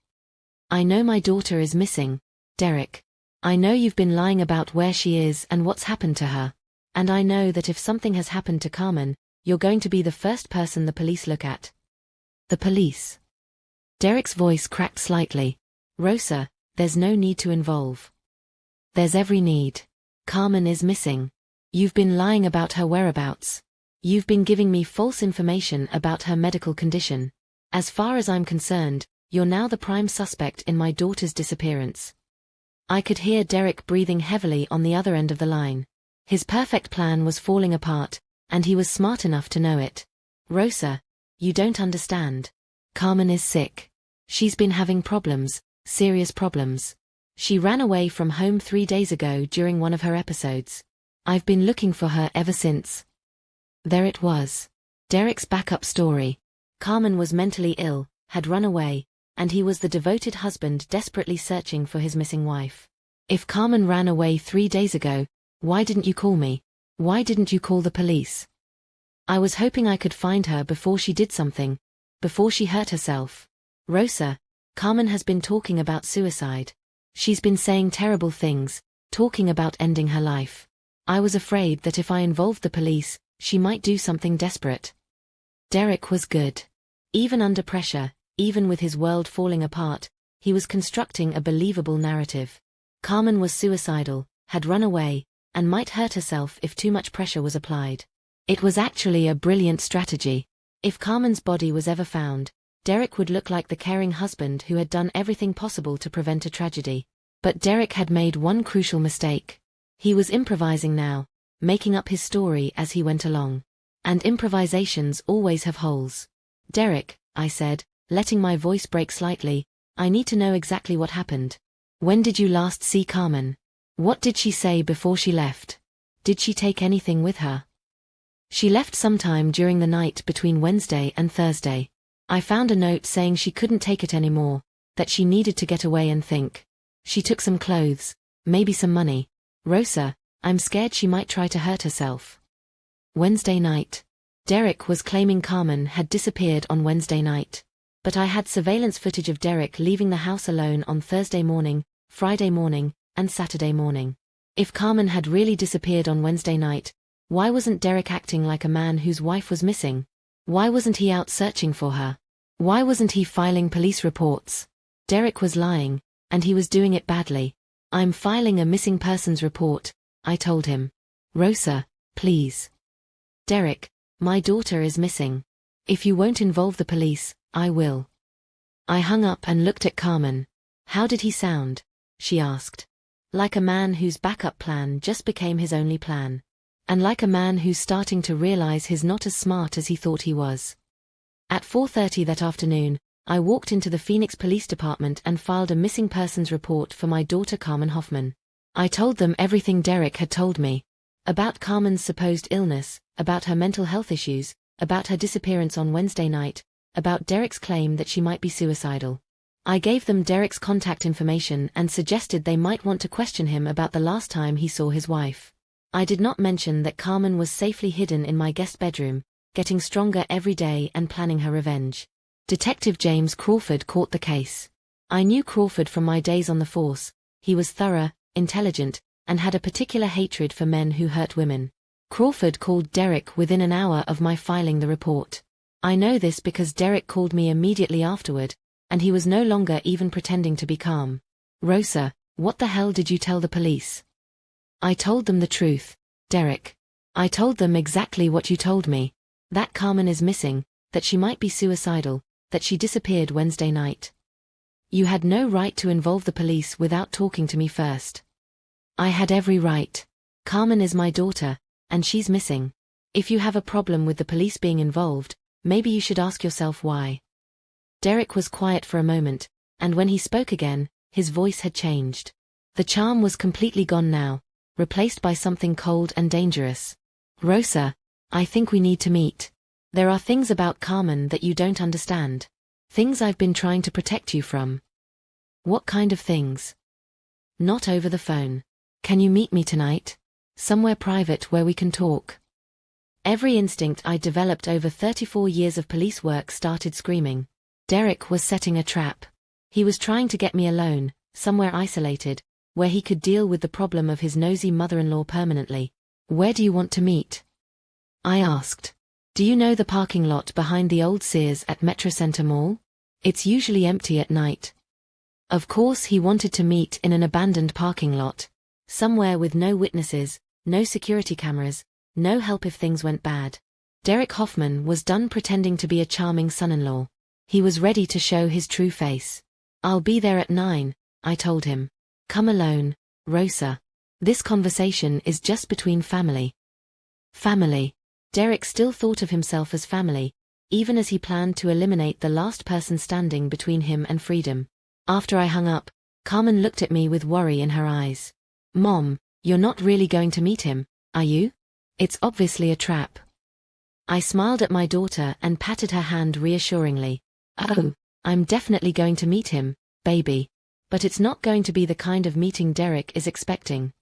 I know my daughter is missing, Derek. I know you've been lying about where she is and what's happened to her. And I know that if something has happened to Carmen, you're going to be the first person the police look at. The police. Derek's voice cracked slightly. Rosa, there's no need to involve. There's every need. Carmen is missing. You've been lying about her whereabouts. You've been giving me false information about her medical condition. As far as I'm concerned, you're now the prime suspect in my daughter's disappearance. I could hear Derek breathing heavily on the other end of the line. His perfect plan was falling apart, and he was smart enough to know it. Rosa, you don't understand. Carmen is sick. She's been having problems, serious problems. She ran away from home 3 days ago during one of her episodes. I've been looking for her ever since. There it was. Derek's backup story. Carmen was mentally ill, had run away, and he was the devoted husband desperately searching for his missing wife. If Carmen ran away 3 days ago, why didn't you call me? Why didn't you call the police? I was hoping I could find her before she did something, before she hurt herself. Rosa, Carmen has been talking about suicide. She's been saying terrible things, talking about ending her life. I was afraid that if I involved the police, she might do something desperate. Derek was good. Even under pressure, even with his world falling apart, he was constructing a believable narrative. Carmen was suicidal, had run away, and might hurt herself if too much pressure was applied. It was actually a brilliant strategy. If Carmen's body was ever found, Derek would look like the caring husband who had done everything possible to prevent a tragedy. But Derek had made one crucial mistake. He was improvising now, making up his story as he went along. And improvisations always have holes. Derek, I said, letting my voice break slightly, I need to know exactly what happened. When did you last see Carmen? What did she say before she left? Did she take anything with her? She left sometime during the night between Wednesday and Thursday. I found a note saying she couldn't take it anymore, that she needed to get away and think. She took some clothes, maybe some money. Rosa, I'm scared she might try to hurt herself. Wednesday night. Derek was claiming Carmen had disappeared on Wednesday night. But I had surveillance footage of Derek leaving the house alone on Thursday morning, Friday morning, and Saturday morning. If Carmen had really disappeared on Wednesday night, why wasn't Derek acting like a man whose wife was missing? Why wasn't he out searching for her? Why wasn't he filing police reports? Derek was lying, and he was doing it badly. I'm filing a missing persons report, I told him. Rosa, please. Derek, my daughter is missing. If you won't involve the police, I will. I hung up and looked at Carmen. How did he sound? She asked. Like a man whose backup plan just became his only plan. And like a man who's starting to realize he's not as smart as he thought he was. At 4:30 that afternoon, I walked into the Phoenix Police Department and filed a missing persons report for my daughter Carmen Hoffman. I told them everything Derek had told me. About Carmen's supposed illness, about her mental health issues, about her disappearance on Wednesday night, about Derek's claim that she might be suicidal. I gave them Derek's contact information and suggested they might want to question him about the last time he saw his wife. I did not mention that Carmen was safely hidden in my guest bedroom, getting stronger every day and planning her revenge. Detective James Crawford caught the case. I knew Crawford from my days on the force. He was thorough, intelligent, and had a particular hatred for men who hurt women. Crawford called Derek within an hour of my filing the report. I know this because Derek called me immediately afterward, and he was no longer even pretending to be calm. Rosa, what the hell did you tell the police? I told them the truth, Derek. I told them exactly what you told me. That Carmen is missing, that she might be suicidal, that she disappeared Wednesday night. You had no right to involve the police without talking to me first. I had every right. Carmen is my daughter, and she's missing. If you have a problem with the police being involved, maybe you should ask yourself why. Derek was quiet for a moment, and when he spoke again, his voice had changed. The charm was completely gone now, replaced by something cold and dangerous. Rosa, I think we need to meet. There are things about Carmen that you don't understand. Things I've been trying to protect you from. What kind of things? Not over the phone. Can you meet me tonight? Somewhere private where we can talk. Every instinct I'd developed over 34 years of police work started screaming. Derek was setting a trap. He was trying to get me alone, somewhere isolated, where he could deal with the problem of his nosy mother-in-law permanently. Where do you want to meet? I asked. Do you know the parking lot behind the old Sears at Metro Center Mall? It's usually empty at night. Of course he wanted to meet in an abandoned parking lot. Somewhere with no witnesses, no security cameras, no help if things went bad. Derek Hoffman was done pretending to be a charming son-in-law. He was ready to show his true face. I'll be there at 9, I told him. Come alone, Rosa. This conversation is just between family. Family. Derek still thought of himself as family, even as he planned to eliminate the last person standing between him and freedom. After I hung up, Carmen looked at me with worry in her eyes. Mom, you're not really going to meet him, are you? It's obviously a trap. I smiled at my daughter and patted her hand reassuringly. Oh, I'm definitely going to meet him, baby. But it's not going to be the kind of meeting Derek is expecting.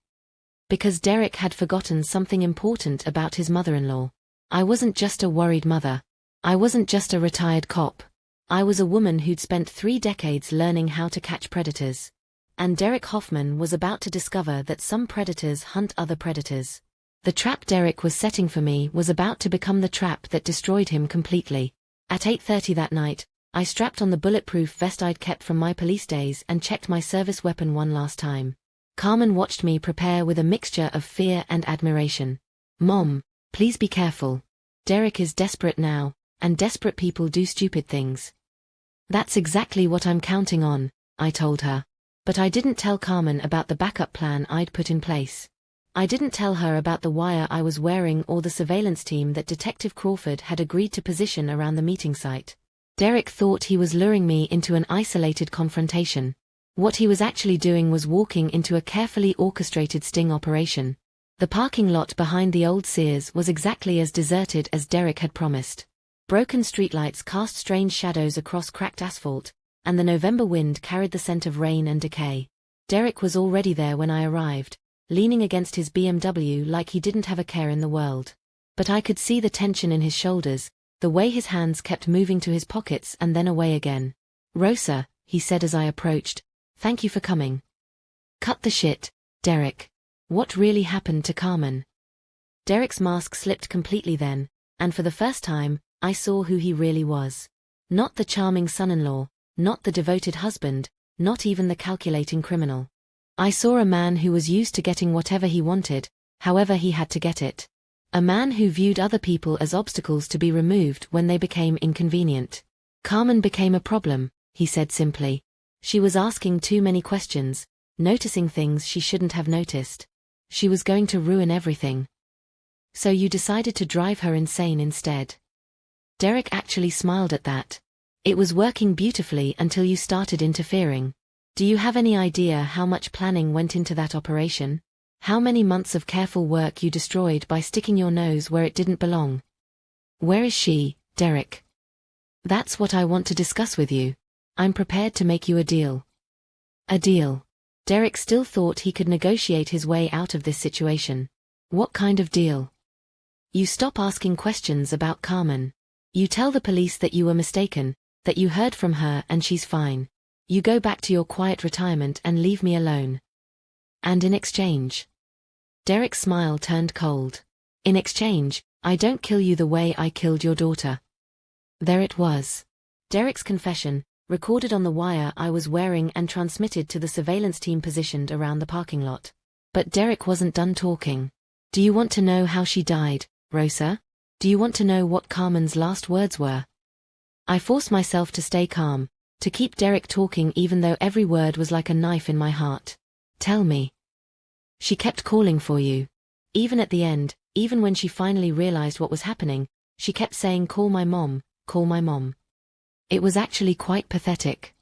Because Derek had forgotten something important about his mother-in-law. I wasn't just a worried mother. I wasn't just a retired cop. I was a woman who'd spent 3 decades learning how to catch predators. And Derek Hoffman was about to discover that some predators hunt other predators. The trap Derek was setting for me was about to become the trap that destroyed him completely. At 8:30 that night, I strapped on the bulletproof vest I'd kept from my police days and checked my service weapon one last time. Carmen watched me prepare with a mixture of fear and admiration. Mom, Please be careful. Derek is desperate now, and desperate people do stupid things. That's exactly what I'm counting on, I told her. But I didn't tell Carmen about the backup plan I'd put in place. I didn't tell her about the wire I was wearing or the surveillance team that Detective Crawford had agreed to position around the meeting site. Derek thought he was luring me into an isolated confrontation. What he was actually doing was walking into a carefully orchestrated sting operation. The parking lot behind the old Sears was exactly as deserted as Derek had promised. Broken streetlights cast strange shadows across cracked asphalt, and the November wind carried the scent of rain and decay. Derek was already there when I arrived, leaning against his BMW like he didn't have a care in the world. But I could see the tension in his shoulders, the way his hands kept moving to his pockets and then away again. "Rosa," he said as I approached, "thank you for coming." "Cut the shit, Derek. What really happened to Carmen?" Derek's mask slipped completely then, and for the first time, I saw who he really was. Not the charming son-in-law, not the devoted husband, not even the calculating criminal. I saw a man who was used to getting whatever he wanted, however he had to get it. A man who viewed other people as obstacles to be removed when they became inconvenient. "Carmen became a problem," he said simply. "She was asking too many questions, noticing things she shouldn't have noticed. She was going to ruin everything. So you decided to drive her insane instead." Derek actually smiled at that. "It was working beautifully until you started interfering. Do you have any idea how much planning went into that operation? How many months of careful work you destroyed by sticking your nose where it didn't belong?" "Where is she, Derek?" "That's what I want to discuss with you. I'm prepared to make you a deal." A deal. Derek still thought he could negotiate his way out of this situation. What kind of deal? "You stop asking questions about Carmen. You tell the police that you were mistaken, that you heard from her and she's fine. You go back to your quiet retirement and leave me alone." "And in exchange?" Derek's smile turned cold. "In exchange, I don't kill you the way I killed your daughter." There it was. Derek's confession, recorded on the wire I was wearing and transmitted to the surveillance team positioned around the parking lot. But Derek wasn't done talking. "Do you want to know how she died, Rosa? Do you want to know what Carmen's last words were?" I forced myself to stay calm, to keep Derek talking even though every word was like a knife in my heart. "Tell me." "She kept calling for you. Even at the end, even when she finally realized what was happening, she kept saying, 'Call my mom, call my mom.' It was actually quite pathetic."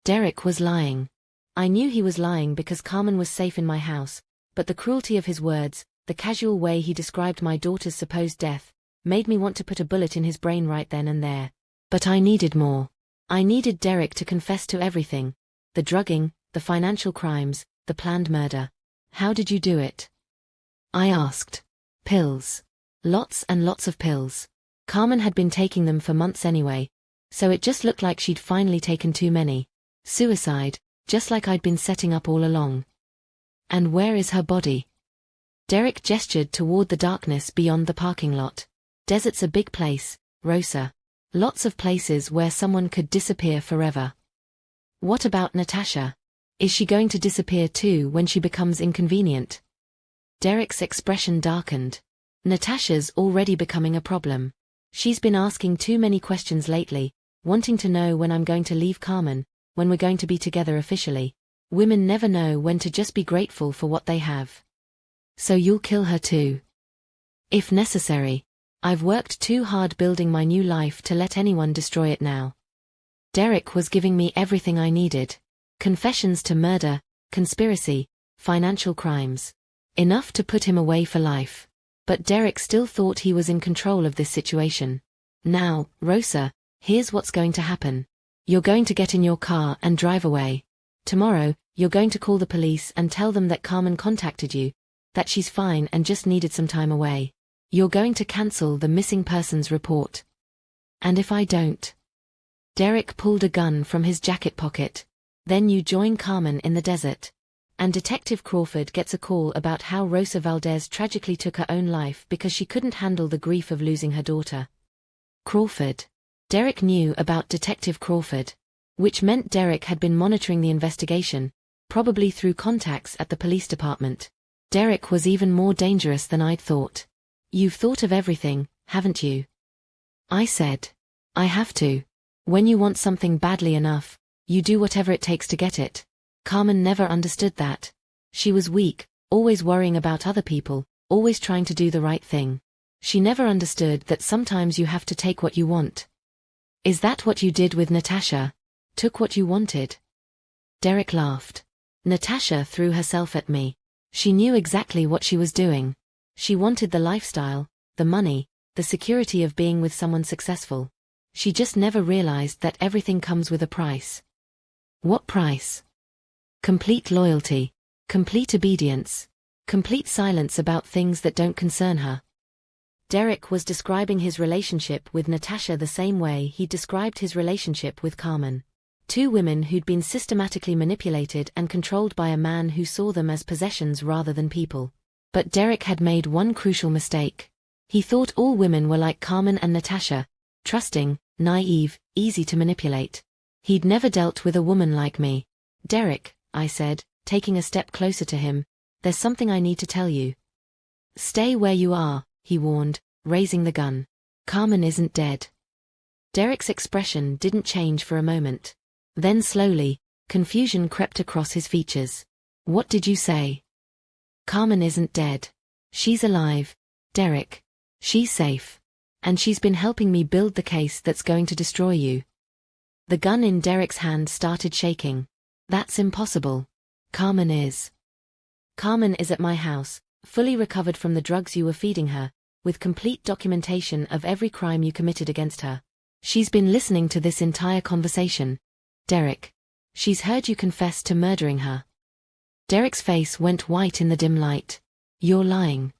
Derek was lying. I knew he was lying because Carmen was safe in my house, but the cruelty of his words, the casual way he described my daughter's supposed death, made me want to put a bullet in his brain right then and there. But I needed more. I needed Derek to confess to everything. The drugging, the financial crimes, the planned murder. "How did you do it?" I asked. "Pills. Lots and lots of pills. Carmen had been taking them for months anyway, so it just looked like she'd finally taken too many. Suicide, just like I'd been setting up all along." "And where is her body?" Derek gestured toward the darkness beyond the parking lot. "Desert's a big place, Rosa. Lots of places where someone could disappear forever." "What about Natasha? Is she going to disappear too when she becomes inconvenient?" Derek's expression darkened. "Natasha's already becoming a problem. She's been asking too many questions lately, wanting to know when I'm going to leave Carmen, when we're going to be together officially. Women never know when to just be grateful for what they have." "So you'll kill her too?" "If necessary. I've worked too hard building my new life to let anyone destroy it now." Derek was giving me everything I needed. Confessions to murder, conspiracy, financial crimes. Enough to put him away for life. But Derek still thought he was in control of this situation. "Now, Rosa, here's what's going to happen. You're going to get in your car and drive away. Tomorrow, you're going to call the police and tell them that Carmen contacted you, that she's fine and just needed some time away. You're going to cancel the missing persons report." "And if I don't?" Derek pulled a gun from his jacket pocket. "Then you join Carmen in the desert. And Detective Crawford gets a call about how Rosa Valdez tragically took her own life because she couldn't handle the grief of losing her daughter." Crawford. Derek knew about Detective Crawford. Which meant Derek had been monitoring the investigation, probably through contacts at the police department. Derek was even more dangerous than I'd thought. You've thought of everything, haven't you? I said. I have to. When you want something badly enough, you do whatever it takes to get it. Carmen never understood that. She was weak, always worrying about other people, always trying to do the right thing. She never understood that sometimes you have to take what you want. Is that what you did with Natasha? Took what you wanted? Derek laughed. Natasha threw herself at me. She knew exactly what she was doing. She wanted the lifestyle, the money, the security of being with someone successful. She just never realized that everything comes with a price. What price? Complete loyalty, complete obedience, complete silence about things that don't concern her. Derek was describing his relationship with Natasha the same way he described his relationship with Carmen. Two women who'd been systematically manipulated and controlled by a man who saw them as possessions rather than people. But Derek had made one crucial mistake. He thought all women were like Carmen and Natasha, trusting, naive, easy to manipulate. He'd never dealt with a woman like me. Derek, I said, taking a step closer to him, there's something I need to tell you. Stay where you are, he warned, raising the gun. Carmen isn't dead. Derek's expression didn't change for a moment. Then slowly, confusion crept across his features. What did you say? Carmen isn't dead. She's alive, Derek. She's safe. And she's been helping me build the case that's going to destroy you. The gun in Derek's hand started shaking. That's impossible. Carmen is. Carmen is at my house, fully recovered from the drugs you were feeding her, with complete documentation of every crime you committed against her. She's been listening to this entire conversation. Derek. She's heard you confess to murdering her. Derek's face went white in the dim light. You're lying.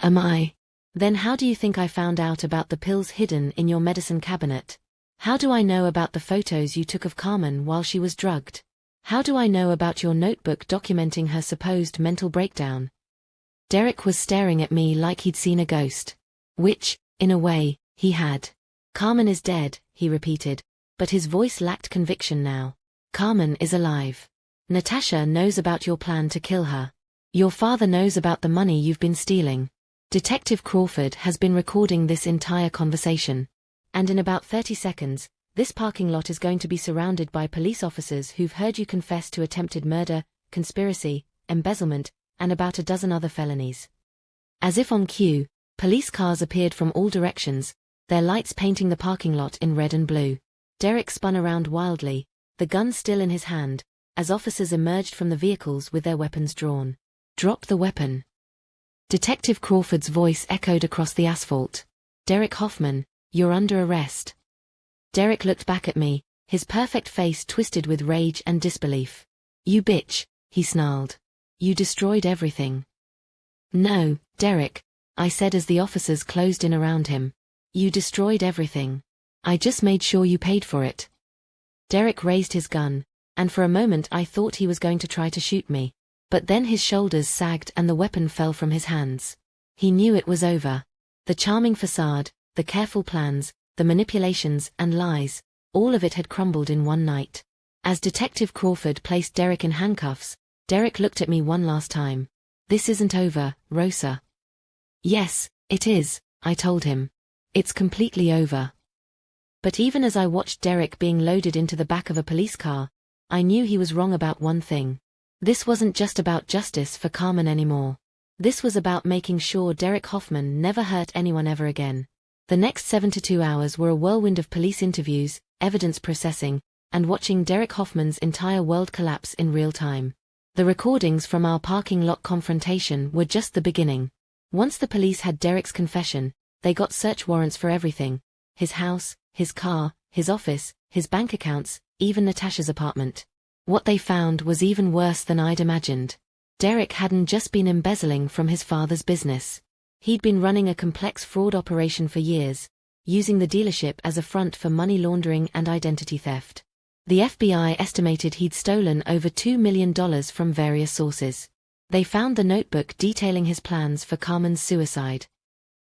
Am I? Then how do you think I found out about the pills hidden in your medicine cabinet? How do I know about the photos you took of Carmen while she was drugged? How do I know about your notebook documenting her supposed mental breakdown? Derek was staring at me like he'd seen a ghost. Which, in a way, he had. Carmen is dead, he repeated, but his voice lacked conviction now. Carmen is alive. Natasha knows about your plan to kill her. Your father knows about the money you've been stealing. Detective Crawford has been recording this entire conversation. And in about 30 seconds, this parking lot is going to be surrounded by police officers who've heard you confess to attempted murder, conspiracy, embezzlement, and about a dozen other felonies. As if on cue, police cars appeared from all directions, their lights painting the parking lot in red and blue. Derek spun around wildly, the gun still in his hand, as officers emerged from the vehicles with their weapons drawn. Drop the weapon. Detective Crawford's voice echoed across the asphalt. Derek Hoffman, you're under arrest. Derek looked back at me, his perfect face twisted with rage and disbelief. You bitch, he snarled. You destroyed everything. No, Derek, I said as the officers closed in around him. You destroyed everything. I just made sure you paid for it. Derek raised his gun, and for a moment I thought he was going to try to shoot me. But then his shoulders sagged and the weapon fell from his hands. He knew it was over. The charming facade, the careful plans, the manipulations and lies, all of it had crumbled in one night. As Detective Crawford placed Derek in handcuffs, Derek looked at me one last time. This isn't over, Rosa. Yes, it is, I told him. It's completely over. But even as I watched Derek being loaded into the back of a police car, I knew he was wrong about one thing. This wasn't just about justice for Carmen anymore. This was about making sure Derek Hoffman never hurt anyone ever again. The next 72 hours were a whirlwind of police interviews, evidence processing, and watching Derek Hoffman's entire world collapse in real time. The recordings from our parking lot confrontation were just the beginning. Once the police had Derek's confession, they got search warrants for everything. His house, his car, his office, his bank accounts, even Natasha's apartment. What they found was even worse than I'd imagined. Derek hadn't just been embezzling from his father's business. He'd been running a complex fraud operation for years, using the dealership as a front for money laundering and identity theft. The FBI estimated he'd stolen over $2 million from various sources. They found the notebook detailing his plans for Carmen's suicide.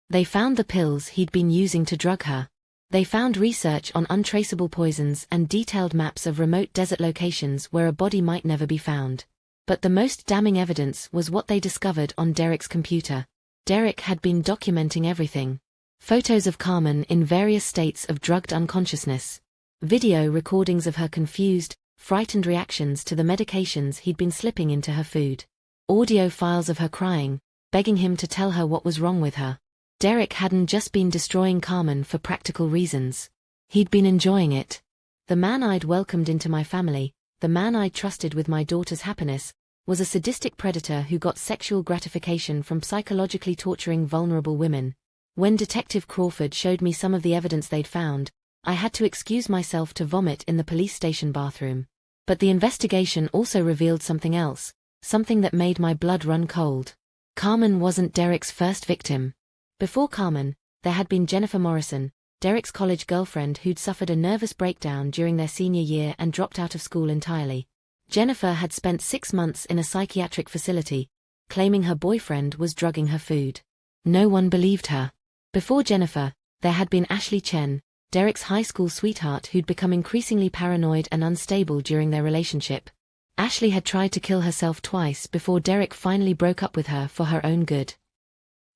They found the pills he'd been using to drug her. They found research on untraceable poisons and detailed maps of remote desert locations where a body might never be found. But the most damning evidence was what they discovered on Derek's computer. Derek had been documenting everything. Photos of Carmen in various states of drugged unconsciousness. Video recordings of her confused, frightened reactions to the medications he'd been slipping into her food. Audio files of her crying, begging him to tell her what was wrong with her. Derek hadn't just been destroying Carmen for practical reasons. He'd been enjoying it. The man I'd welcomed into my family, the man I'd trusted with my daughter's happiness, was a sadistic predator who got sexual gratification from psychologically torturing vulnerable women. When Detective Crawford showed me some of the evidence they'd found, I had to excuse myself to vomit in the police station bathroom. But the investigation also revealed something else, something that made my blood run cold. Carmen wasn't Derek's first victim. Before Carmen, there had been Jennifer Morrison, Derek's college girlfriend who'd suffered a nervous breakdown during their senior year and dropped out of school entirely. Jennifer had spent 6 months in a psychiatric facility, claiming her boyfriend was drugging her food. No one believed her. Before Jennifer, there had been Ashley Chen, Derek's high school sweetheart who'd become increasingly paranoid and unstable during their relationship. Ashley had tried to kill herself twice before Derek finally broke up with her for her own good.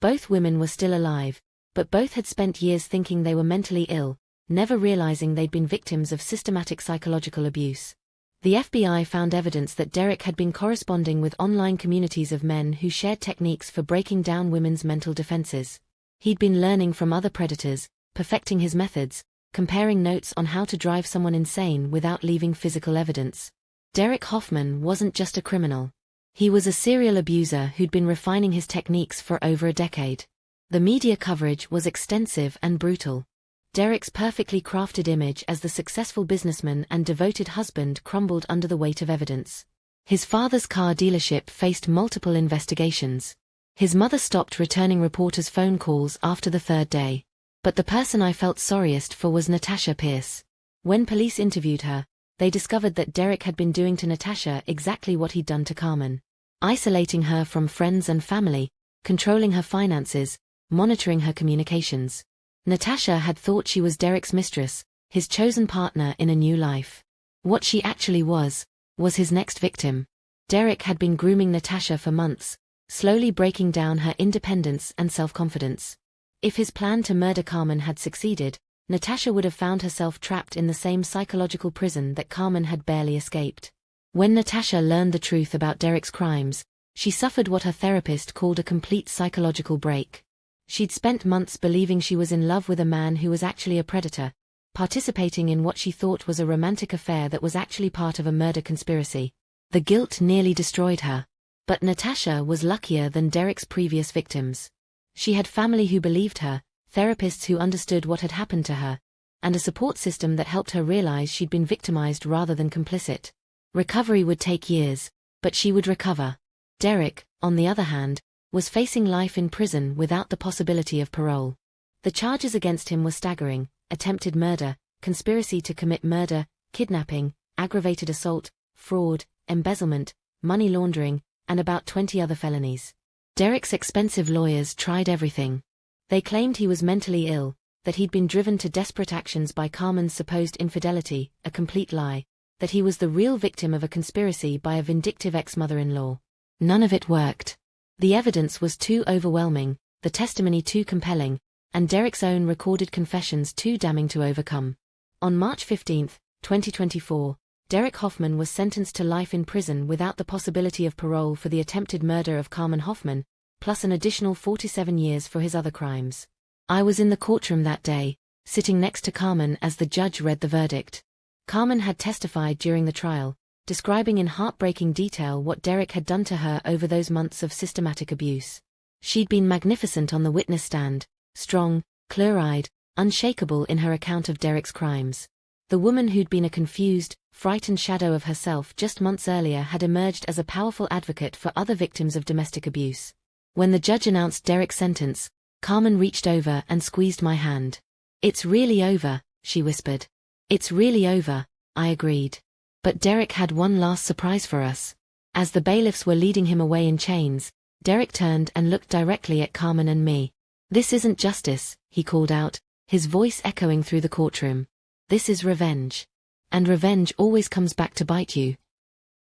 Both women were still alive, but both had spent years thinking they were mentally ill, never realizing they'd been victims of systematic psychological abuse. The FBI found evidence that Derek had been corresponding with online communities of men who shared techniques for breaking down women's mental defenses. He'd been learning from other predators, perfecting his methods, comparing notes on how to drive someone insane without leaving physical evidence. Derek Hoffman wasn't just a criminal. He was a serial abuser who'd been refining his techniques for over a decade. The media coverage was extensive and brutal. Derek's perfectly crafted image as the successful businessman and devoted husband crumbled under the weight of evidence. His father's car dealership faced multiple investigations. His mother stopped returning reporters' phone calls after the 3rd day. But the person I felt sorriest for was Natasha Pierce. When police interviewed her, they discovered that Derek had been doing to Natasha exactly what he'd done to Carmen. Isolating her from friends and family, controlling her finances, monitoring her communications. Natasha had thought she was Derek's mistress, his chosen partner in a new life. What she actually was his next victim. Derek had been grooming Natasha for months, slowly breaking down her independence and self-confidence. If his plan to murder Carmen had succeeded, Natasha would have found herself trapped in the same psychological prison that Carmen had barely escaped. When Natasha learned the truth about Derek's crimes, she suffered what her therapist called a complete psychological break. She'd spent months believing she was in love with a man who was actually a predator, participating in what she thought was a romantic affair that was actually part of a murder conspiracy. The guilt nearly destroyed her. But Natasha was luckier than Derek's previous victims. She had family who believed her, therapists who understood what had happened to her, and a support system that helped her realize she'd been victimized rather than complicit. Recovery would take years, but she would recover. Derek, on the other hand, was facing life in prison without the possibility of parole. The charges against him were staggering: attempted murder, conspiracy to commit murder, kidnapping, aggravated assault, fraud, embezzlement, money laundering, and about 20 other felonies. Derek's expensive lawyers tried everything. They claimed he was mentally ill, that he'd been driven to desperate actions by Carmen's supposed infidelity, a complete lie, that he was the real victim of a conspiracy by a vindictive ex-mother-in-law. None of it worked. The evidence was too overwhelming, the testimony too compelling, and Derek's own recorded confessions too damning to overcome. On March 15, 2024, Derek Hoffman was sentenced to life in prison without the possibility of parole for the attempted murder of Carmen Hoffman, plus an additional 47 years for his other crimes. I was in the courtroom that day, sitting next to Carmen as the judge read the verdict. Carmen had testified during the trial, describing in heartbreaking detail what Derek had done to her over those months of systematic abuse. She'd been magnificent on the witness stand, strong, clear-eyed, unshakable in her account of Derek's crimes. The woman who'd been a confused, frightened shadow of herself just months earlier had emerged as a powerful advocate for other victims of domestic abuse. When the judge announced Derek's sentence, Carmen reached over and squeezed my hand. "It's really over," she whispered. "It's really over," I agreed. But Derek had one last surprise for us. As the bailiffs were leading him away in chains, Derek turned and looked directly at Carmen and me. "This isn't justice," he called out, his voice echoing through the courtroom. "This is revenge. And revenge always comes back to bite you."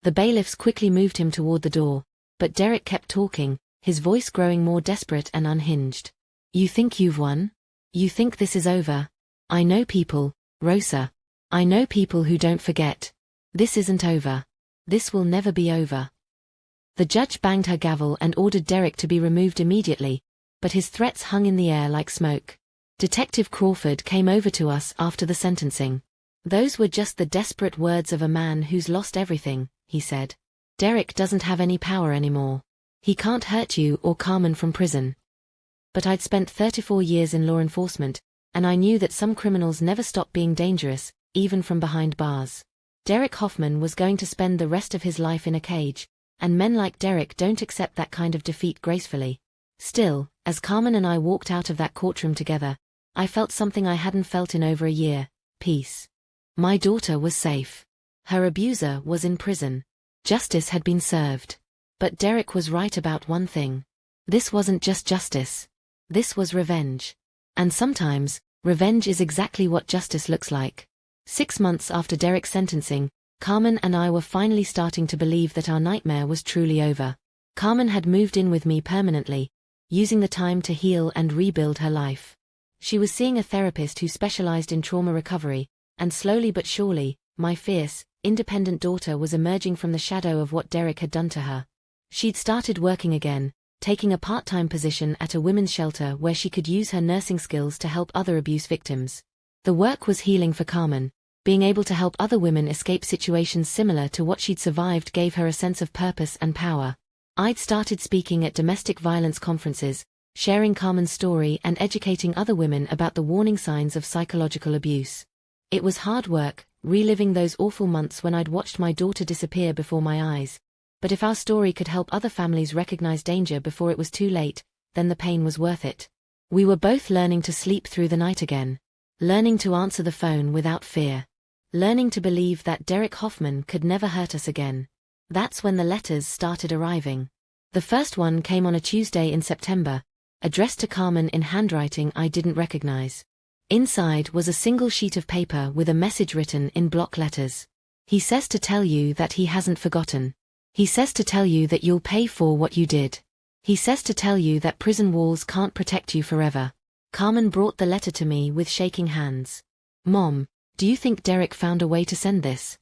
The bailiffs quickly moved him toward the door, but Derek kept talking, his voice growing more desperate and unhinged. You think you've won? You think this is over? I know people, Rosa. I know people who don't forget. This isn't over. This will never be over. The judge banged her gavel and ordered Derek to be removed immediately, but his threats hung in the air like smoke. Detective Crawford came over to us after the sentencing. Those were just the desperate words of a man who's lost everything, he said. Derek doesn't have any power anymore. He can't hurt you or Carmen from prison. But I'd spent 34 years in law enforcement, and I knew that some criminals never stop being dangerous, even from behind bars. Derek Hoffman was going to spend the rest of his life in a cage, and men like Derek don't accept that kind of defeat gracefully. Still, as Carmen and I walked out of that courtroom together, I felt something I hadn't felt in over a year: peace. My daughter was safe. Her abuser was in prison. Justice had been served. But Derek was right about one thing. This wasn't just justice. This was revenge. And sometimes, revenge is exactly what justice looks like. 6 months after Derek's sentencing, Carmen and I were finally starting to believe that our nightmare was truly over. Carmen had moved in with me permanently, using the time to heal and rebuild her life. She was seeing a therapist who specialized in trauma recovery, and slowly but surely, my fierce, independent daughter was emerging from the shadow of what Derek had done to her. She'd started working again, taking a part-time position at a women's shelter where she could use her nursing skills to help other abuse victims. The work was healing for Carmen. Being able to help other women escape situations similar to what she'd survived gave her a sense of purpose and power. I'd started speaking at domestic violence conferences, sharing Carmen's story and educating other women about the warning signs of psychological abuse. It was hard work, reliving those awful months when I'd watched my daughter disappear before my eyes. But if our story could help other families recognize danger before it was too late, then the pain was worth it. We were both learning to sleep through the night again. Learning to answer the phone without fear. Learning to believe that Derek Hoffman could never hurt us again. That's when the letters started arriving. The first one came on a Tuesday in September, addressed to Carmen in handwriting I didn't recognize. Inside was a single sheet of paper with a message written in block letters. He says to tell you that he hasn't forgotten. He says to tell you that you'll pay for what you did. He says to tell you that prison walls can't protect you forever. Carmen brought the letter to me with shaking hands. Mom, do you think Derek found a way to send this?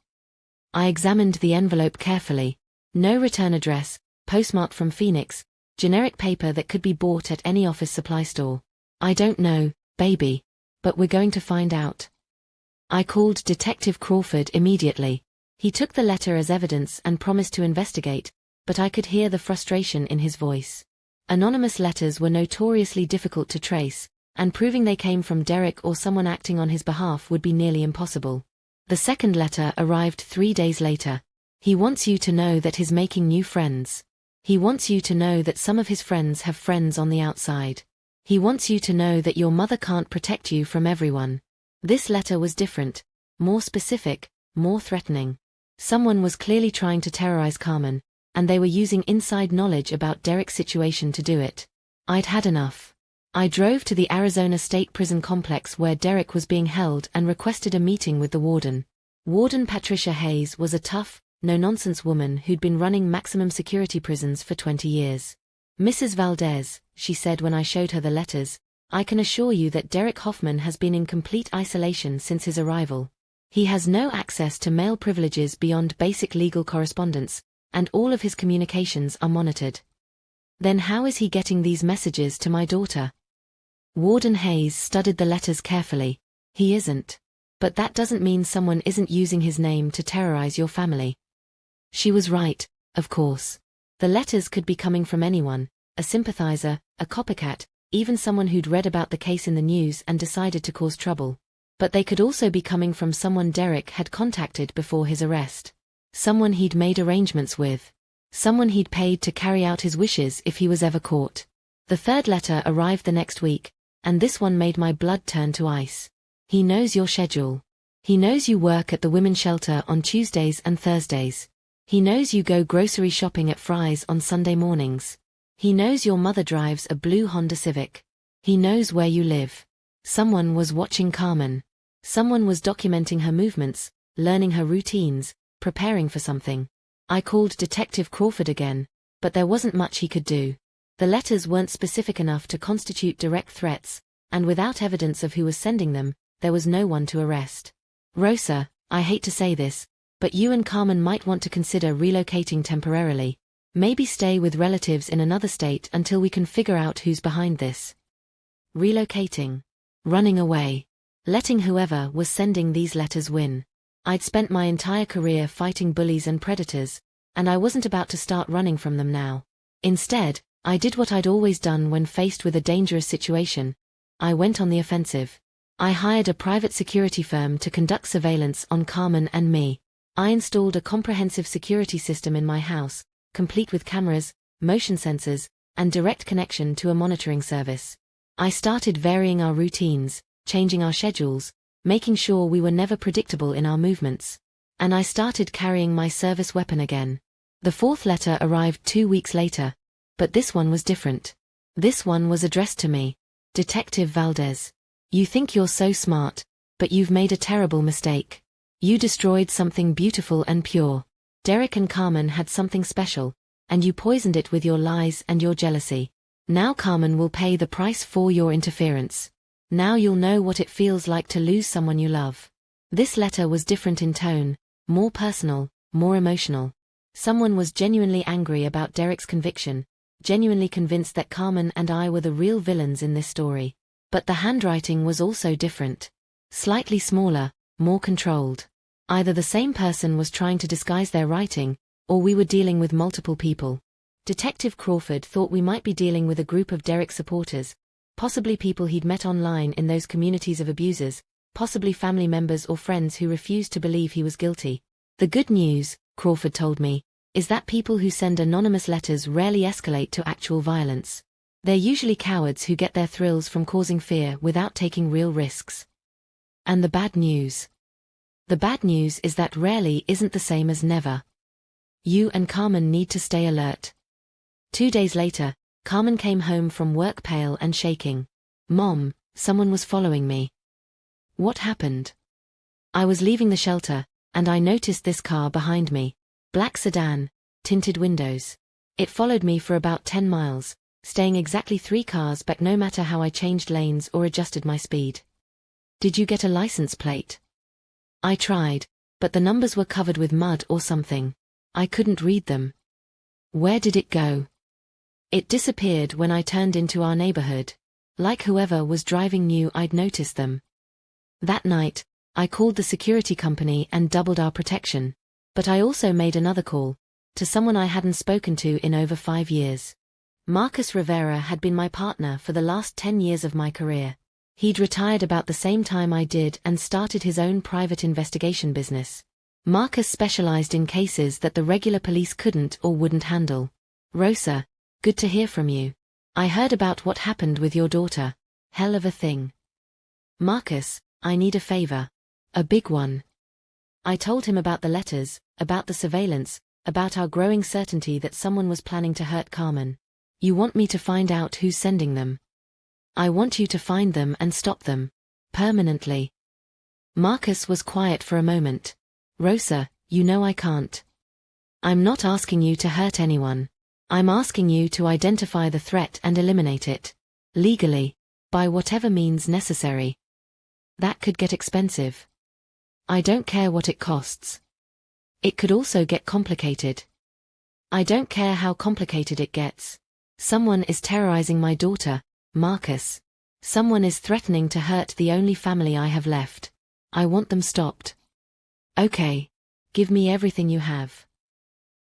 I examined the envelope carefully. No return address, postmarked from Phoenix, generic paper that could be bought at any office supply store. I don't know, baby. But we're going to find out. I called Detective Crawford immediately. He took the letter as evidence and promised to investigate, but I could hear the frustration in his voice. Anonymous letters were notoriously difficult to trace, and proving they came from Derek or someone acting on his behalf would be nearly impossible. The second letter arrived 3 days later. He wants you to know that he's making new friends. He wants you to know that some of his friends have friends on the outside. He wants you to know that your mother can't protect you from everyone. This letter was different, more specific, more threatening. Someone was clearly trying to terrorize Carmen, and they were using inside knowledge about Derek's situation to do it. I'd had enough. I drove to the Arizona State Prison complex where Derek was being held and requested a meeting with the warden. Warden Patricia Hayes was a tough, no-nonsense woman who'd been running maximum security prisons for 20 years. Mrs. Valdez, she said when I showed her the letters, I can assure you that Derek Hoffman has been in complete isolation since his arrival. He has no access to mail privileges beyond basic legal correspondence, and all of his communications are monitored. Then how is he getting these messages to my daughter? Warden Hayes studied the letters carefully. He isn't. But that doesn't mean someone isn't using his name to terrorize your family. She was right, of course. The letters could be coming from anyone, a sympathizer, a copycat, even someone who'd read about the case in the news and decided to cause trouble. But they could also be coming from someone Derek had contacted before his arrest. Someone he'd made arrangements with. Someone he'd paid to carry out his wishes if he was ever caught. The third letter arrived the next week, and this one made my blood turn to ice. He knows your schedule. He knows you work at the women's shelter on Tuesdays and Thursdays. He knows you go grocery shopping at Fry's on Sunday mornings. He knows your mother drives a blue Honda Civic. He knows where you live. Someone was watching Carmen. Someone was documenting her movements, learning her routines, preparing for something. I called Detective Crawford again, but there wasn't much he could do. The letters weren't specific enough to constitute direct threats, and without evidence of who was sending them, there was no one to arrest. Rosa, I hate to say this, but you and Carmen might want to consider relocating temporarily. Maybe stay with relatives in another state until we can figure out who's behind this. Relocating. Running away. Letting whoever was sending these letters win. I'd spent my entire career fighting bullies and predators, and I wasn't about to start running from them now. Instead, I did what I'd always done when faced with a dangerous situation. I went on the offensive. I hired a private security firm to conduct surveillance on Carmen and me. I installed a comprehensive security system in my house, complete with cameras, motion sensors, and direct connection to a monitoring service. I started varying our routines, changing our schedules, making sure we were never predictable in our movements. And I started carrying my service weapon again. The fourth letter arrived 2 weeks later. But this one was different. This one was addressed to me. Detective Valdez. You think you're so smart, but you've made a terrible mistake. You destroyed something beautiful and pure. Derek and Carmen had something special, and you poisoned it with your lies and your jealousy. Now Carmen will pay the price for your interference. Now you'll know what it feels like to lose someone you love. This letter was different in tone, more personal, more emotional. Someone was genuinely angry about Derek's conviction, genuinely convinced that Carmen and I were the real villains in this story. But the handwriting was also different. Slightly smaller, more controlled. Either the same person was trying to disguise their writing, or we were dealing with multiple people. Detective Crawford thought we might be dealing with a group of Derek's supporters, possibly people he'd met online in those communities of abusers, possibly family members or friends who refused to believe he was guilty. The good news, Crawford told me, is that people who send anonymous letters rarely escalate to actual violence. They're usually cowards who get their thrills from causing fear without taking real risks. And the bad news. The bad news is that rarely isn't the same as never. You and Carmen need to stay alert. 2 days later, Carmen came home from work pale and shaking. Mom, someone was following me. What happened? I was leaving the shelter, and I noticed this car behind me. Black sedan, tinted windows. It followed me for about 10 miles, staying exactly 3 cars back no matter how I changed lanes or adjusted my speed. Did you get a license plate? I tried, but the numbers were covered with mud or something. I couldn't read them. Where did it go? It disappeared when I turned into our neighborhood. Like whoever was driving knew I'd noticed them. That night, I called the security company and doubled our protection. But I also made another call, to someone I hadn't spoken to in over 5 years. Marcus Rivera had been my partner for the last 10 years of my career. He'd retired about the same time I did and started his own private investigation business. Marcus specialized in cases that the regular police couldn't or wouldn't handle. Rosa, good to hear from you. I heard about what happened with your daughter. Hell of a thing. Marcus, I need a favor. A big one. I told him about the letters, about the surveillance, about our growing certainty that someone was planning to hurt Carmen. You want me to find out who's sending them. I want you to find them and stop them. Permanently. Marcus was quiet for a moment. Rosa, you know I can't. I'm not asking you to hurt anyone. I'm asking you to identify the threat and eliminate it. Legally. By whatever means necessary. That could get expensive. I don't care what it costs. It could also get complicated. I don't care how complicated it gets. Someone is terrorizing my daughter, Marcus. Someone is threatening to hurt the only family I have left. I want them stopped. Okay. Give me everything you have.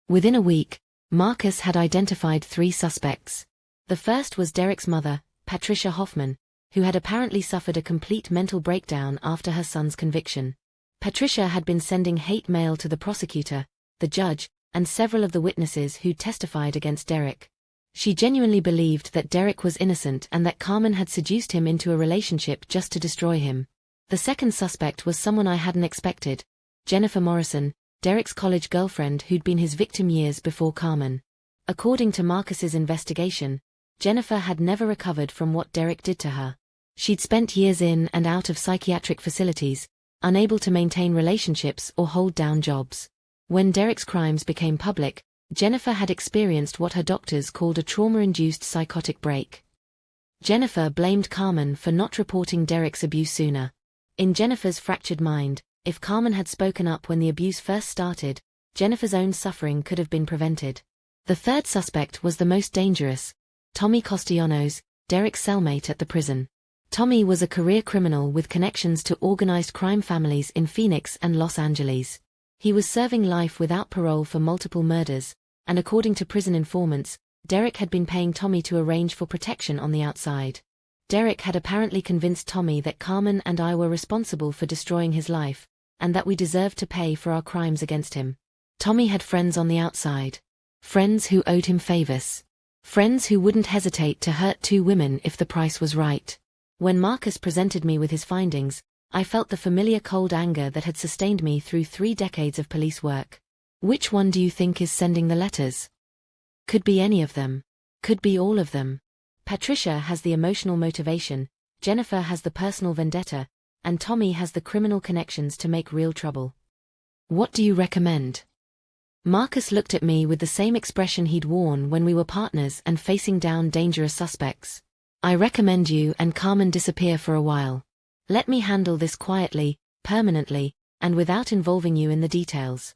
Within a week, Marcus had identified 3 suspects. The first was Derek's mother, Patricia Hoffman, who had apparently suffered a complete mental breakdown after her son's conviction. Patricia had been sending hate mail to the prosecutor, the judge, and several of the witnesses who testified against Derek. She genuinely believed that Derek was innocent and that Carmen had seduced him into a relationship just to destroy him. The second suspect was someone I hadn't expected, Jennifer Morrison, Derek's college girlfriend who'd been his victim years before Carmen. According to Marcus's investigation, Jennifer had never recovered from what Derek did to her. She'd spent years in and out of psychiatric facilities, unable to maintain relationships or hold down jobs. When Derek's crimes became public, Jennifer had experienced what her doctors called a trauma-induced psychotic break. Jennifer blamed Carmen for not reporting Derek's abuse sooner. In Jennifer's fractured mind, if Carmen had spoken up when the abuse first started, Jennifer's own suffering could have been prevented. The third suspect was the most dangerous, Tommy Castellanos, Derek's cellmate at the prison. Tommy was a career criminal with connections to organized crime families in Phoenix and Los Angeles. He was serving life without parole for multiple murders, and according to prison informants, Derek had been paying Tommy to arrange for protection on the outside. Derek had apparently convinced Tommy that Carmen and I were responsible for destroying his life, and that we deserved to pay for our crimes against him. Tommy had friends on the outside. Friends who owed him favors. Friends who wouldn't hesitate to hurt two women if the price was right. When Marcus presented me with his findings, I felt the familiar cold anger that had sustained me through 3 decades of police work. Which one do you think is sending the letters? Could be any of them. Could be all of them. Patricia has the emotional motivation, Jennifer has the personal vendetta, and Tommy has the criminal connections to make real trouble. What do you recommend? Marcus looked at me with the same expression he'd worn when we were partners and facing down dangerous suspects. I recommend you and Carmen disappear for a while. Let me handle this quietly, permanently, and without involving you in the details.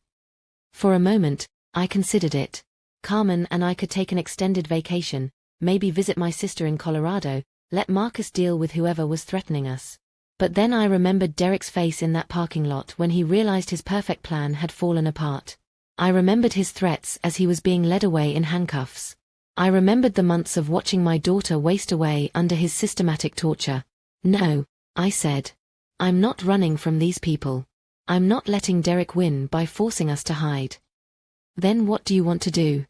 For a moment, I considered it. Carmen and I could take an extended vacation, maybe visit my sister in Colorado, let Marcus deal with whoever was threatening us. But then I remembered Derek's face in that parking lot when he realized his perfect plan had fallen apart. I remembered his threats as he was being led away in handcuffs. I remembered the months of watching my daughter waste away under his systematic torture. No, I said. I'm not running from these people. I'm not letting Derek win by forcing us to hide. Then what do you want to do?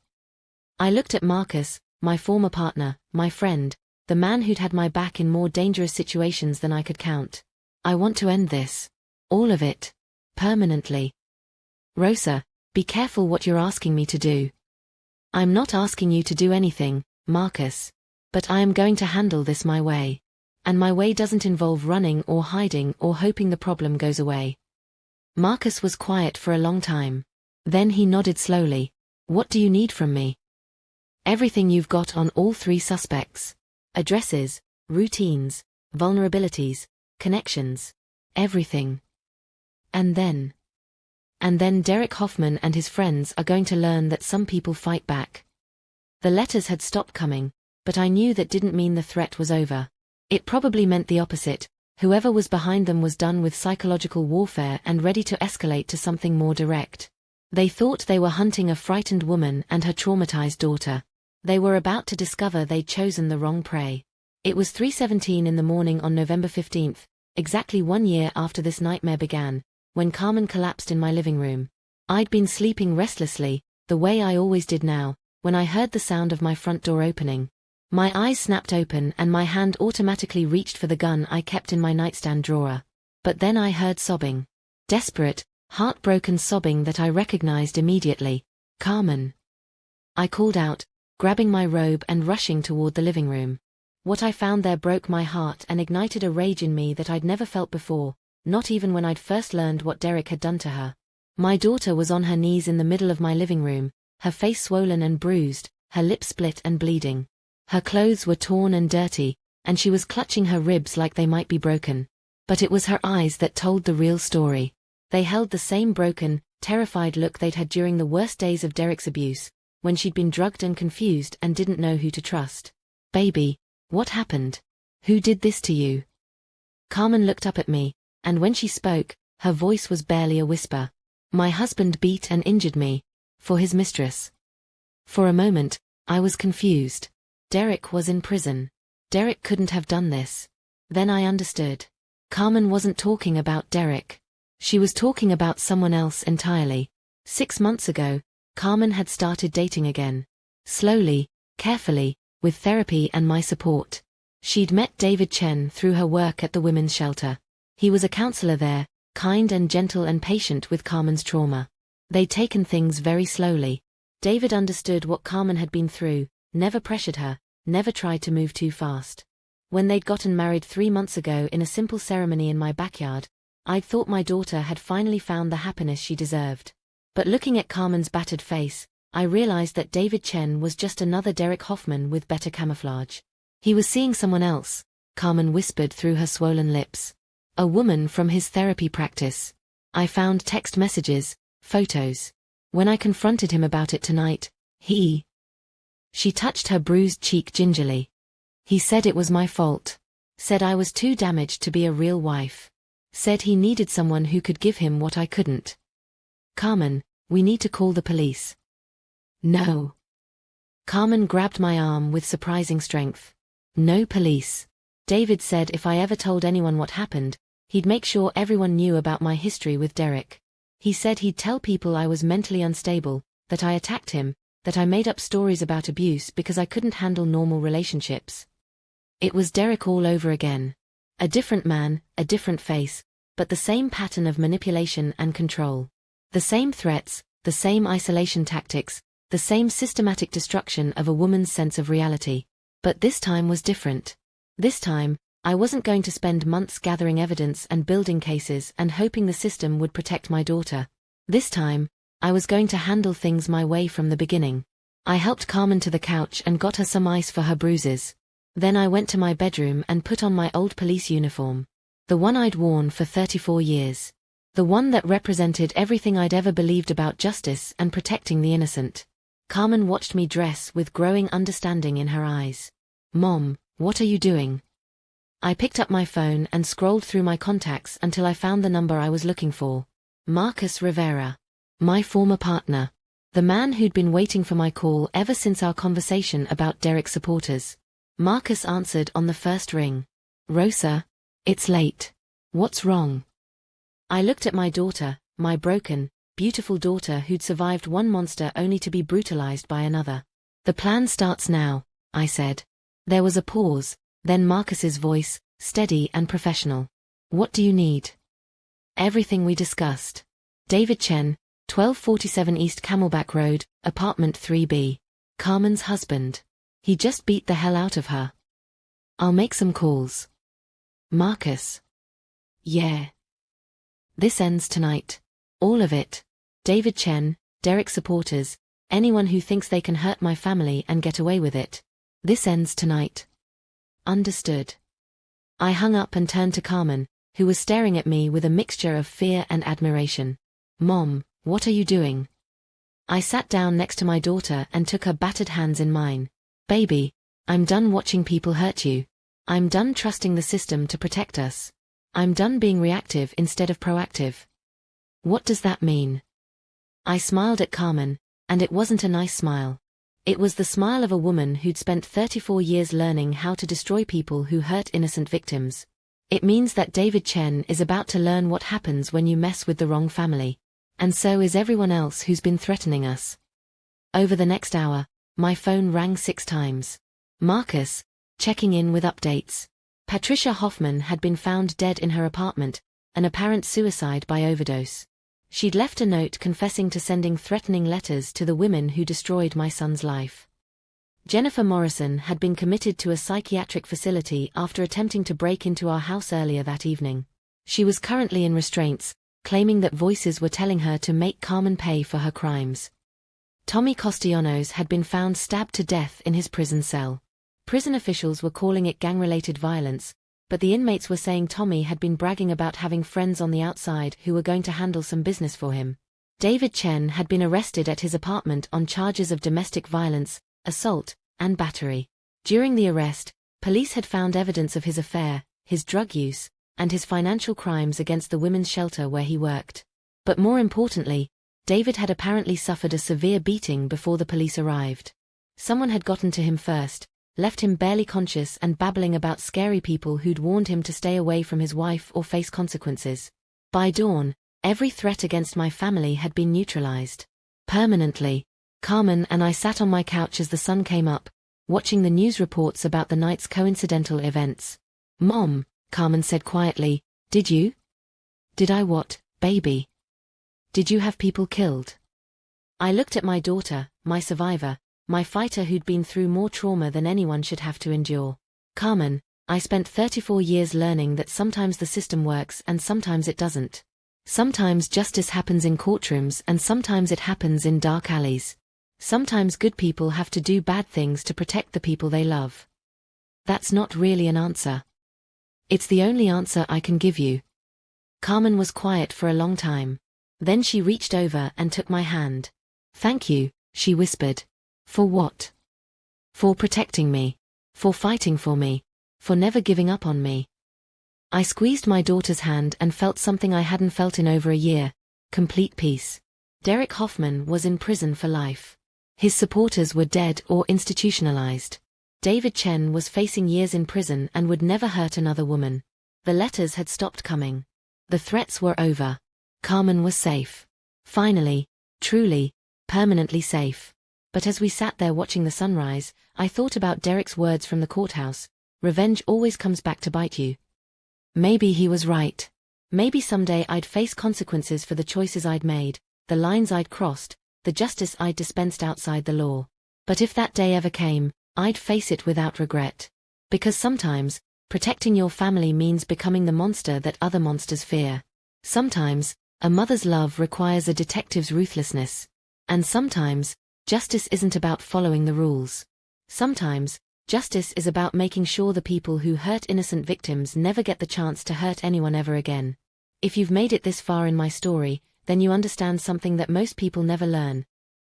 I looked at Marcus, my former partner, my friend, the man who'd had my back in more dangerous situations than I could count. I want to end this. All of it. Permanently. Rosa, be careful what you're asking me to do. I'm not asking you to do anything, Marcus. But I am going to handle this my way. And my way doesn't involve running or hiding or hoping the problem goes away. Marcus was quiet for a long time. Then he nodded slowly. What do you need from me? Everything you've got on all 3 suspects. Addresses, routines, vulnerabilities, connections. Everything. And then Derek Hoffman and his friends are going to learn that some people fight back. The letters had stopped coming, but I knew that didn't mean the threat was over. It probably meant the opposite. Whoever was behind them was done with psychological warfare and ready to escalate to something more direct. They thought they were hunting a frightened woman and her traumatized daughter. They were about to discover they'd chosen the wrong prey. It was 3:17 in the morning on November 15th, exactly 1 year after this nightmare began, when Carmen collapsed in my living room. I'd been sleeping restlessly, the way I always did now, when I heard the sound of my front door opening. My eyes snapped open and my hand automatically reached for the gun I kept in my nightstand drawer. But then I heard sobbing. Desperate, heartbroken sobbing that I recognized immediately. Carmen. I called out, grabbing my robe and rushing toward the living room. What I found there broke my heart and ignited a rage in me that I'd never felt before, not even when I'd first learned what Derek had done to her. My daughter was on her knees in the middle of my living room, her face swollen and bruised, her lips split and bleeding. Her clothes were torn and dirty, and she was clutching her ribs like they might be broken. But it was her eyes that told the real story. They held the same broken, terrified look they'd had during the worst days of Derek's abuse, when she'd been drugged and confused and didn't know who to trust. Baby, what happened? Who did this to you? Carmen looked up at me, and when she spoke, her voice was barely a whisper. My husband beat and injured me. For his mistress. For a moment, I was confused. Derek was in prison. Derek couldn't have done this. Then I understood. Carmen wasn't talking about Derek. She was talking about someone else entirely. 6 months ago, Carmen had started dating again. Slowly, carefully, with therapy and my support. She'd met David Chen through her work at the women's shelter. He was a counselor there, kind and gentle and patient with Carmen's trauma. They'd taken things very slowly. David understood what Carmen had been through, never pressured her, never tried to move too fast. When they'd gotten married 3 months ago in a simple ceremony in my backyard, I'd thought my daughter had finally found the happiness she deserved. But looking at Carmen's battered face, I realized that David Chen was just another Derek Hoffman with better camouflage. He was seeing someone else, Carmen whispered through her swollen lips. A woman from his therapy practice. I found text messages, photos. When I confronted him about it tonight, She touched her bruised cheek gingerly. He said it was my fault. Said I was too damaged to be a real wife. Said he needed someone who could give him what I couldn't. Carmen, we need to call the police. No. Carmen grabbed my arm with surprising strength. No police. David said if I ever told anyone what happened, he'd make sure everyone knew about my history with Derek. He said he'd tell people I was mentally unstable, that I attacked him, that I made up stories about abuse because I couldn't handle normal relationships. It was Derek all over again. A different man, a different face, but the same pattern of manipulation and control. The same threats, the same isolation tactics, the same systematic destruction of a woman's sense of reality. But this time was different. This time, I wasn't going to spend months gathering evidence and building cases and hoping the system would protect my daughter. This time, I was going to handle things my way from the beginning. I helped Carmen to the couch and got her some ice for her bruises. Then I went to my bedroom and put on my old police uniform. The one I'd worn for 34 years. The one that represented everything I'd ever believed about justice and protecting the innocent. Carmen watched me dress with growing understanding in her eyes. Mom, what are you doing? I picked up my phone and scrolled through my contacts until I found the number I was looking for. Marcus Rivera. My former partner. The man who'd been waiting for my call ever since our conversation about Derek's supporters. Marcus answered on the first ring. Rosa, it's late. What's wrong? I looked at my daughter, my broken, beautiful daughter who'd survived one monster only to be brutalized by another. The plan starts now, I said. There was a pause, then Marcus's voice, steady and professional. What do you need? Everything we discussed. David Chen, 1247 East Camelback Road, apartment 3B. Carmen's husband. He just beat the hell out of her. I'll make some calls. Marcus. Yeah. This ends tonight. All of it. David Chen, Derek supporters, anyone who thinks they can hurt my family and get away with it. This ends tonight. Understood. I hung up and turned to Carmen, who was staring at me with a mixture of fear and admiration. Mom, what are you doing? I sat down next to my daughter and took her battered hands in mine. Baby, I'm done watching people hurt you. I'm done trusting the system to protect us. I'm done being reactive instead of proactive. What does that mean? I smiled at Carmen, and it wasn't a nice smile. It was the smile of a woman who'd spent 34 years learning how to destroy people who hurt innocent victims. It means that David Chen is about to learn what happens when you mess with the wrong family. And so is everyone else who's been threatening us. Over the next hour, my phone rang 6 times. Marcus, checking in with updates. Patricia Hoffman had been found dead in her apartment, an apparent suicide by overdose. She'd left a note confessing to sending threatening letters to the women who destroyed my son's life. Jennifer Morrison had been committed to a psychiatric facility after attempting to break into our house earlier that evening. She was currently in restraints, claiming that voices were telling her to make Carmen pay for her crimes. Tommy Costillanos had been found stabbed to death in his prison cell. Prison officials were calling it gang-related violence, but the inmates were saying Tommy had been bragging about having friends on the outside who were going to handle some business for him. David Chen had been arrested at his apartment on charges of domestic violence, assault, and battery. During the arrest, police had found evidence of his affair, his drug use, and his financial crimes against the women's shelter where he worked. But more importantly, David had apparently suffered a severe beating before the police arrived. Someone had gotten to him first, left him barely conscious and babbling about scary people who'd warned him to stay away from his wife or face consequences. By dawn, every threat against my family had been neutralized. Permanently. Carmen and I sat on my couch as the sun came up, watching the news reports about the night's coincidental events. Mom, Carmen said quietly, did you? Did I what, baby? Did you have people killed? I looked at my daughter, my survivor, my fighter who'd been through more trauma than anyone should have to endure. Carmen, I spent 34 years learning that sometimes the system works and sometimes it doesn't. Sometimes justice happens in courtrooms and sometimes it happens in dark alleys. Sometimes good people have to do bad things to protect the people they love. That's not really an answer. It's the only answer I can give you. Carmen was quiet for a long time. Then she reached over and took my hand. Thank you, she whispered. For what? For protecting me. For fighting for me. For never giving up on me. I squeezed my daughter's hand and felt something I hadn't felt in over a year. Complete peace. Derek Hoffman was in prison for life. His supporters were dead or institutionalized. David Chen was facing years in prison and would never hurt another woman. The letters had stopped coming. The threats were over. Carmen was safe. Finally, truly, permanently safe. But as we sat there watching the sunrise, I thought about Derek's words from the courthouse. Revenge always comes back to bite you. Maybe he was right. Maybe someday I'd face consequences for the choices I'd made, the lines I'd crossed, the justice I'd dispensed outside the law. But if that day ever came, I'd face it without regret. Because sometimes, protecting your family means becoming the monster that other monsters fear. Sometimes, a mother's love requires a detective's ruthlessness. And sometimes, justice isn't about following the rules. Sometimes, justice is about making sure the people who hurt innocent victims never get the chance to hurt anyone ever again. If you've made it this far in my story, then you understand something that most people never learn.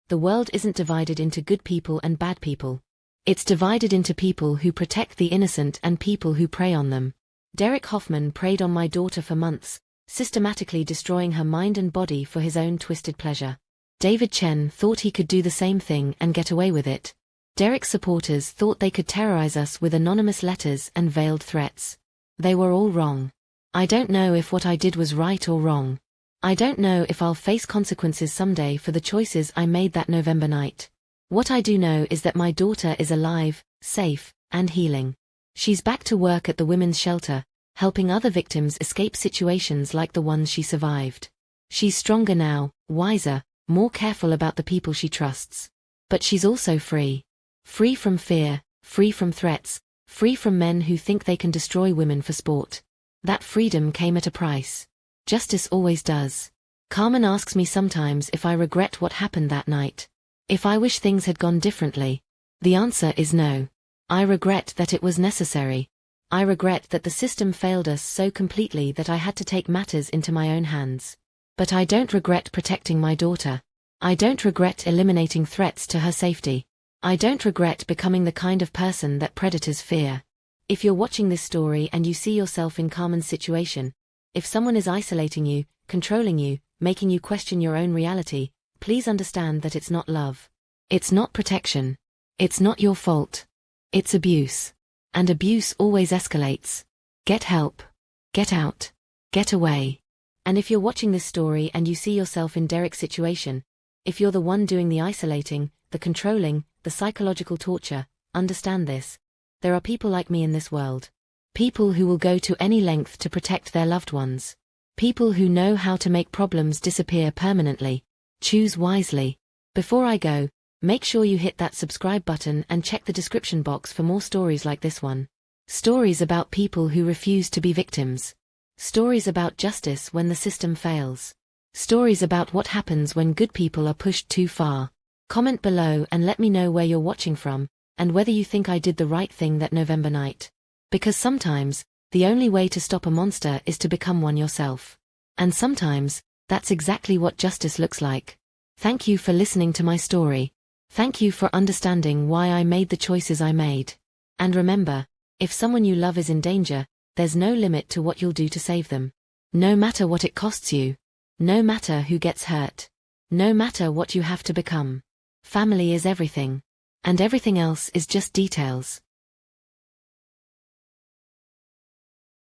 The world isn't divided into good people and bad people. It's divided into people who protect the innocent and people who prey on them. Derek Hoffman preyed on my daughter for months, systematically destroying her mind and body for his own twisted pleasure. David Chen thought he could do the same thing and get away with it. Derek's supporters thought they could terrorize us with anonymous letters and veiled threats. They were all wrong. I don't know if what I did was right or wrong. I don't know if I'll face consequences someday for the choices I made that November night. What I do know is that my daughter is alive, safe, and healing. She's back to work at the women's shelter, helping other victims escape situations like the ones she survived. She's stronger now, wiser, more careful about the people she trusts. But she's also free. Free from fear, free from threats, free from men who think they can destroy women for sport. That freedom came at a price. Justice always does. Carmen asks me sometimes if I regret what happened that night. If I wish things had gone differently. The answer is no. I regret that it was necessary. I regret that the system failed us so completely that I had to take matters into my own hands. But I don't regret protecting my daughter. I don't regret eliminating threats to her safety. I don't regret becoming the kind of person that predators fear. If you're watching this story and you see yourself in Carmen's situation, if someone is isolating you, controlling you, making you question your own reality, please understand that it's not love. It's not protection. It's not your fault. It's abuse. And abuse always escalates. Get help. Get out. Get away. And if you're watching this story and you see yourself in Derek's situation, if you're the one doing the isolating, the controlling, the psychological torture, understand this. There are people like me in this world. People who will go to any length to protect their loved ones. People who know how to make problems disappear permanently. Choose wisely. Before I go, make sure you hit that subscribe button and check the description box for more stories like this one. Stories about people who refuse to be victims. Stories about justice when the system fails. Stories about what happens when good people are pushed too far. Comment below and let me know where you're watching from, and whether you think I did the right thing that November night. Because sometimes, the only way to stop a monster is to become one yourself. And sometimes, that's exactly what justice looks like. Thank you for listening to my story. Thank you for understanding why I made the choices I made. And remember, if someone you love is in danger, there's no limit to what you'll do to save them. No matter what it costs you. No matter who gets hurt. No matter what you have to become. Family is everything. And everything else is just details.